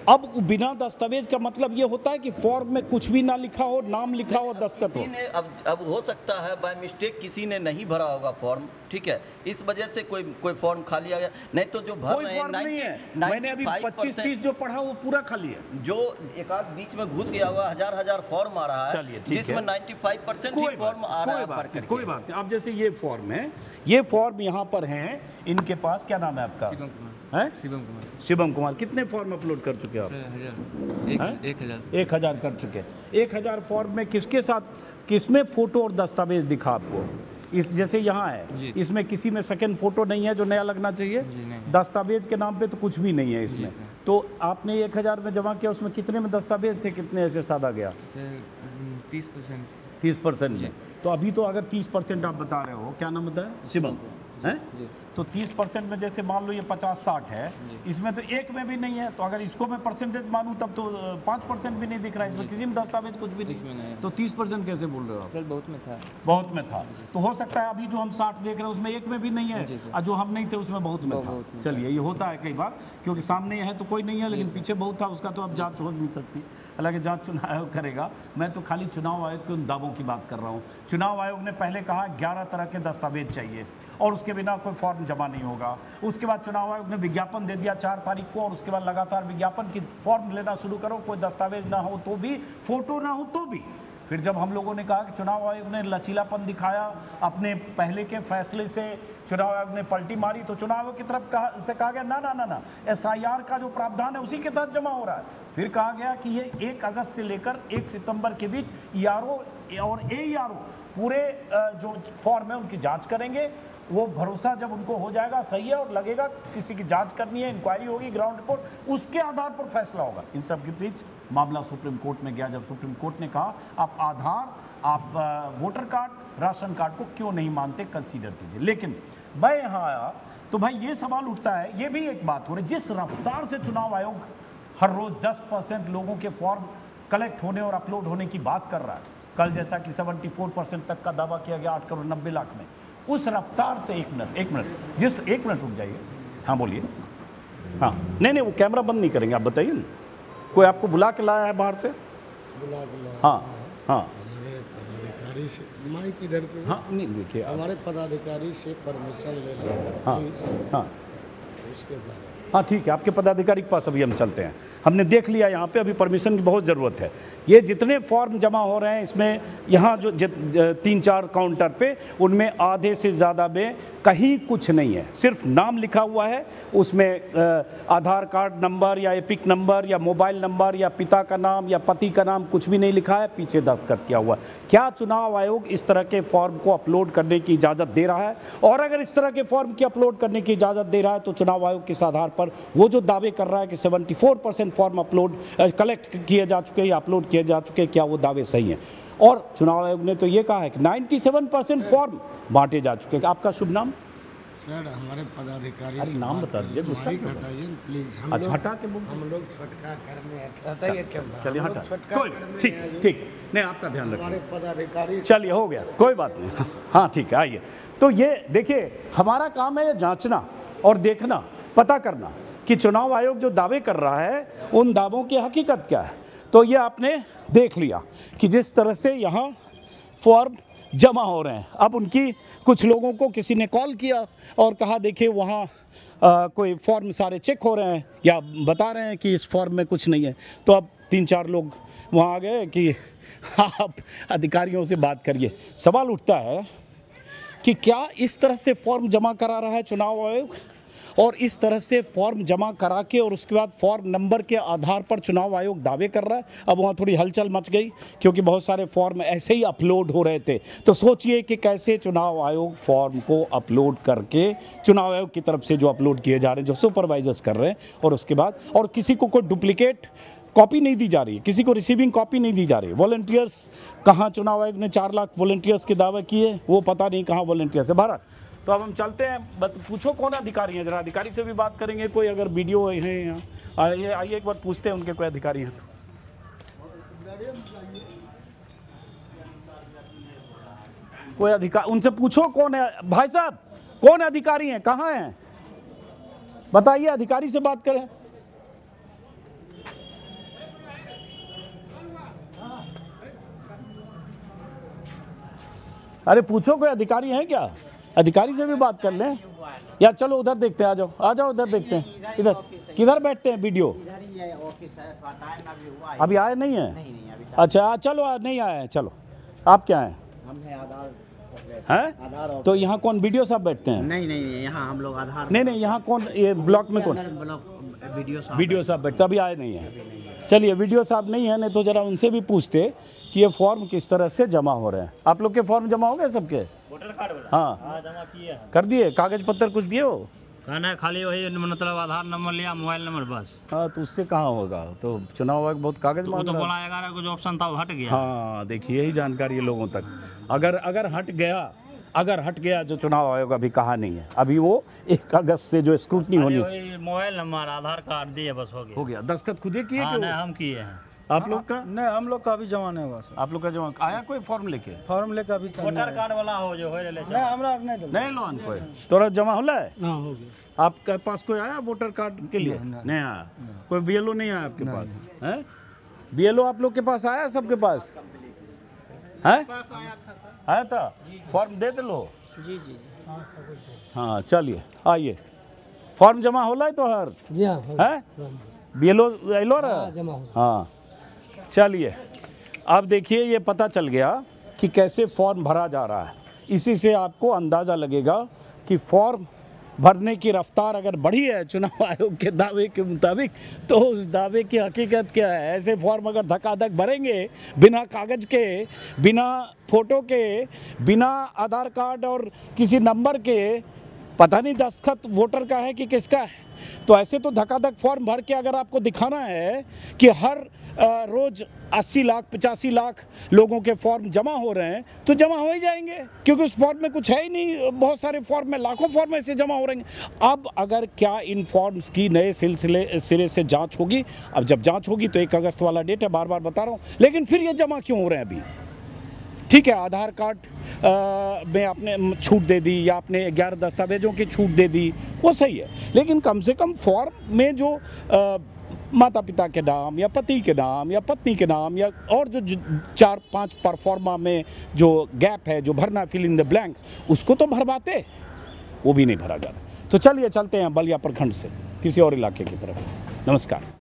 अब बिना दस्तावेज का मतलब ये होता है कि फॉर्म में कुछ भी ना लिखा हो, नाम लिखा हो, दस्तखत हो। अब हो सकता है बाय मिस्टेक किसी ने नहीं भरा होगा फॉर्म, ठीक है, इस वजह से कोई फॉर्म खाली आ गया। नहीं तो जो भर रहे हैं, नहीं है। मैंने अभी 25-30 जो पढ़ा वो पूरा खाली है। जो एक आध बीच में घुस गया हुआ, हजार फॉर्म आ रहा है, जिसमें 95% ही फॉर्म आ रहा है। कोई बात नहीं। अब जैसे ये फॉर्म है, ये फॉर्म यहाँ पर हैं इनके पास। क्या नाम है आपका? शिवम कुमार। कितने फॉर्म अपलोड कर चुके हैं आप? 1000 कर चुके। 1000 फॉर्म में किसके साथ, किसमें फोटो और दस्तावेज दिखा आपको? इस जैसे यहाँ है, इसमें किसी में सेकंड फोटो नहीं है जो नया लगना चाहिए, दस्तावेज के नाम पे तो कुछ भी नहीं है इसमें। तो आपने 1000 में जमा किया, उसमें कितने में दस्तावेज थे, कितने ऐसे सादा गया? 30% में। तो अभी तो अगर 30% आप बता रहे हो, क्या नाम बताया? शिवम है। तो 30% में जैसे मान लो ये 50-60 है, इसमें तो एक में भी नहीं है, तो अगर इसको मैं परसेंटेज मानूं तब तो 5% भी नहीं दिख रहा है, इसमें किसी में दस्तावेज कुछ भी नहीं, तो 30% कैसे बोल रहे हो आप? सर बहुत में था। बहुत में था, तो हो सकता है अभी जो हम 60 देख रहे हैं उसमें एक में भी नहीं है, और जो हम नहीं थे उसमें बहुत में था। चलिए, ये होता है कई बार, क्योंकि सामने है तो कोई नहीं है, लेकिन पीछे बहुत था, उसका तो अब जांच हो नहीं सकती, हालांकि जांच चुनाव आयोग करेगा। मैं तो खाली चुनाव आयोग के उन दावों की बात कर रहा हूँ। चुनाव आयोग ने पहले कहा 11 तरह के दस्तावेज चाहिए और उसके बिना कोई फॉर्म जमा नहीं होगा। उसके बाद चुनाव आयोग ने विज्ञापन दे दिया 4 तारीख को, और उसके बाद लगातार विज्ञापन की फॉर्म लेना शुरू करो, कोई दस्तावेज ना हो तो भी, फोटो ना हो तो भी। फिर जब हम लोगों ने कहा कि चुनाव आयोग ने लचीलापन दिखाया, अपने पहले के फैसले से चुनाव आयोग ने पलटी मारी, तो चुनाव आयोग की तरफ से कहा गया ना ना ना ना, SIR का जो प्रावधान है उसी के तहत जमा हो रहा है। फिर कहा गया कि ये 1 अगस्त से लेकर 1 सितंबर के बीच ERO और AERO पूरे जो फॉर्म है उनकी जांच करेंगे। वो भरोसा जब उनको हो जाएगा सही है और लगेगा किसी की जांच करनी है, इंक्वायरी होगी, ग्राउंड रिपोर्ट, उसके आधार पर फैसला होगा। इन सब के बीच मामला सुप्रीम कोर्ट में गया, जब सुप्रीम कोर्ट ने कहा आप आधार, आप वोटर कार्ड, राशन कार्ड को क्यों नहीं मानते, कंसीडर कीजिए। लेकिन मैं यहाँ आया तो भाई ये सवाल उठता है, ये भी एक बात हो रही, जिस रफ्तार से चुनाव आयोग हर रोज 10% लोगों के फॉर्म कलेक्ट होने और अपलोड होने की बात कर रहा है, कल जैसा कि 74% तक का दावा किया गया 8 करोड़ 90 लाख में, उस रफ्तार से एक मिनट रुक जाइए। हाँ बोलिए। हाँ नहीं वो कैमरा बंद नहीं करेंगे, आप बताइए ना। कोई आपको बुला के लाया है बाहर से? बुला के लाया। हाँ हाँ, हमारे पदाधिकारी से, माइक इधर पे। हाँ नहीं देखिए, हमारे पदाधिकारी से परमिशन ले लो हाँ प्लीज। हाँ उसके बाद हाँ ठीक है, आपके पदाधिकारी के पास अभी हम चलते हैं। हमने देख लिया यहाँ पे अभी परमिशन की बहुत ज़रूरत है। ये जितने फॉर्म जमा हो रहे हैं इसमें, यहाँ जो 3-4 काउंटर पे, उनमें आधे से ज़्यादा में कहीं कुछ नहीं है, सिर्फ नाम लिखा हुआ है। उसमें आधार कार्ड नंबर या एपिक नंबर या मोबाइल नंबर या पिता का नाम या पति का नाम कुछ भी नहीं लिखा है, पीछे दस्तखत किया हुआ है। क्या चुनाव आयोग इस तरह के फॉर्म को अपलोड करने की इजाज़त दे रहा है? और अगर इस तरह के फॉर्म की अपलोड करने की इजाज़त दे रहा है तो चुनाव आयोग किस आधार पर वो जो दावे कर रहा है कि 74% फॉर्म अपलोड कलेक्ट किए जा चुके या अपलोड किए जा चुके, क्या वो दावे सही हैं? और चुनाव आयोग ने तो ये कहा है कि 97% फॉर्म बांटे जा चुके हैं। आपका शुभ नाम? सर हमारे पदाधिकारी अरे नाम बता दीजिए, गुस्सा माइक हटाइए प्लीज। अच्छा हटा के बोल, हम लोग छटका करने हटाइए कैमरा। चलिए हटा, कोई नहीं, ठीक नहीं, आपका ध्यान रखिए। हमारे पदाधिकारी, चलिए हो गया, कोई बात नहीं। हाँ ठीक है, आइए। तो ये देखिए, हमारा काम है ये जांचना और देखना, पता करना कि चुनाव आयोग जो दावे कर रहा है उन दावों की हकीकत क्या है। तो ये आपने देख लिया कि जिस तरह से यहाँ फॉर्म जमा हो रहे हैं। अब उनकी कुछ लोगों को किसी ने कॉल किया और कहा देखिए वहाँ कोई फॉर्म सारे चेक हो रहे हैं या बता रहे हैं कि इस फॉर्म में कुछ नहीं है। तो अब 3-4 लोग वहाँ आ गए कि आप अधिकारियों से बात करिए। सवाल उठता है कि क्या इस तरह से फॉर्म जमा करा रहा है चुनाव आयोग, और इस तरह से फॉर्म जमा करा के और उसके बाद फॉर्म नंबर के आधार पर चुनाव आयोग दावे कर रहा है। अब वहाँ थोड़ी हलचल मच गई क्योंकि बहुत सारे फॉर्म ऐसे ही अपलोड हो रहे थे। तो सोचिए कि कैसे चुनाव आयोग फॉर्म को अपलोड करके, चुनाव आयोग की तरफ से जो अपलोड किए जा रहे हैं, जो सुपरवाइजर्स कर रहे हैं, और उसके बाद और किसी को कोई डुप्लीकेट कॉपी नहीं दी जा रही है, किसी को रिसीविंग कॉपी नहीं दी जा रही है। वॉलंटियर्स कहाँ, चुनाव आयोग ने 4 लाख वॉलंटियर्स के दावे किए, वो पता नहीं कहाँ वॉलंटियर्स है भारत। तो अब हम चलते हैं, पूछो कौन अधिकारी हैं, जरा अधिकारी से भी बात करेंगे। कोई अगर वीडियो है यहाँ, आइए एक बार पूछते हैं उनके कोई अधिकारी हैं तो। कोई अधिकारी, उनसे पूछो कौन है भाई साहब, कौन अधिकारी हैं, कहाँ हैं, बताइए, अधिकारी से बात करें। अरे पूछो कोई अधिकारी हैं क्या, अधिकारी से भी बात कर लें यार। चलो उधर देखते हैं, आ जाओ उधर देखते हैं। इधर किधर बैठते हैं? वीडियो अभी आए नहीं है? अच्छा चलो, नहीं आए हैं, चलो। आप क्या हैं? हैं? तो यहाँ कौन वीडियो साहब बैठते हैं? नहीं, यहाँ हम लोग आधार। नहीं, यहाँ कौन, ये ब्लॉक में कौन? वीडियो साहब बैठते, अभी आए नहीं है। चलिए, वीडियो साहब नहीं है, नहीं तो जरा उनसे भी पूछते कि ये फॉर्म किस तरह से जमा हो रहे हैं। आप लोग के फॉर्म जमा हो गए सबके? वोटर कार्ड हाँ जमा किए, कर दिए, कागज पत्तर कुछ दिए हो? कहना है खाली वही, मतलब आधार नंबर लिया, मोबाइल नंबर बस। हाँ तो उससे कहाँ होगा, तो चुनाव आयोग बहुत कागज मांग रहा है। तो बोला 11 को जो ऑप्शन था वो हट गया। हाँ देखिए, यही जानकारी है लोगों तक। अगर हट गया, अगर हट गया जो चुनाव आयोग अभी कहा नहीं है, अभी वो 1 अगस्त से जो स्क्रूटनी होनी है। वही मोबाइल नंबर आधार कार्ड दिए बस हो गया। दस्तखत खुद ही किए हाँ, कि नहीं वो? हम किए हैं। आप लोग का? नहीं, हम लोग का अभी जमा नहीं हुआ सर। आप लोग का जमा आया कोई फॉर्म लेके? फॉर्म लेकर अभी वोटर कार्ड वाला हो जो हो ले नहीं, हमरा नहीं नहीं लोन कोई तोरा जमा होला है? हाँ, हो गया। आपके पास कोई आया वोटर कार्ड के लिए? नहीं आया। कोई बीएलओ नहीं आया आपके पास? हैं? बीएलओ आप लोग के पास आया? सबके पास है? आया था? फॉर्म दे दे लो। जी जी हाँ चलिए आइए, फॉर्म जमा होला है तो हर जी हाँ है बीएलओ एलो रहा? जमा हाँ चलिए, अब देखिए ये पता चल गया कि कैसे फॉर्म भरा जा रहा है। इसी से आपको अंदाज़ा लगेगा कि फॉर्म भरने की रफ्तार अगर बढ़ी है चुनाव आयोग के दावे के मुताबिक, तो उस दावे की हकीकत क्या है। ऐसे फॉर्म अगर धक्का-धक भरेंगे बिना कागज़ के, बिना फ़ोटो के, बिना आधार कार्ड और किसी नंबर के, पता नहीं दस्तखत वोटर का है कि किसका है, तो ऐसे तो धक्का-धक फॉर्म भर के अगर आपको दिखाना है कि हर रोज़ 80 लाख 85 लाख लोगों के फॉर्म जमा हो रहे हैं, तो जमा हो ही जाएंगे, क्योंकि उस फॉर्म में कुछ है ही नहीं। बहुत सारे फॉर्म में लाखों फॉर्म ऐसे जमा हो रहे हैं। अब अगर क्या इन फॉर्म्स की नए सिरे से जांच होगी? अब जब जांच होगी तो 1 अगस्त वाला डेट है, बार बार बता रहा हूँ, लेकिन फिर ये जमा क्यों हो रहे हैं अभी? ठीक है, आधार कार्ड में आपने छूट दे दी या आपने 11 दस्तावेजों की छूट दे दी, वो सही है, लेकिन कम से कम फॉर्म में जो माता पिता के नाम या पति के नाम या पत्नी के नाम या और जो 4-5 परफॉर्मा में जो गैप है, जो भरना, फिल इन द ब्लैंक्स, उसको तो भरवाते, वो भी नहीं भरा जा रहा। तो चलिए चलते हैं बलिया प्रखंड से किसी और इलाके की तरफ। नमस्कार।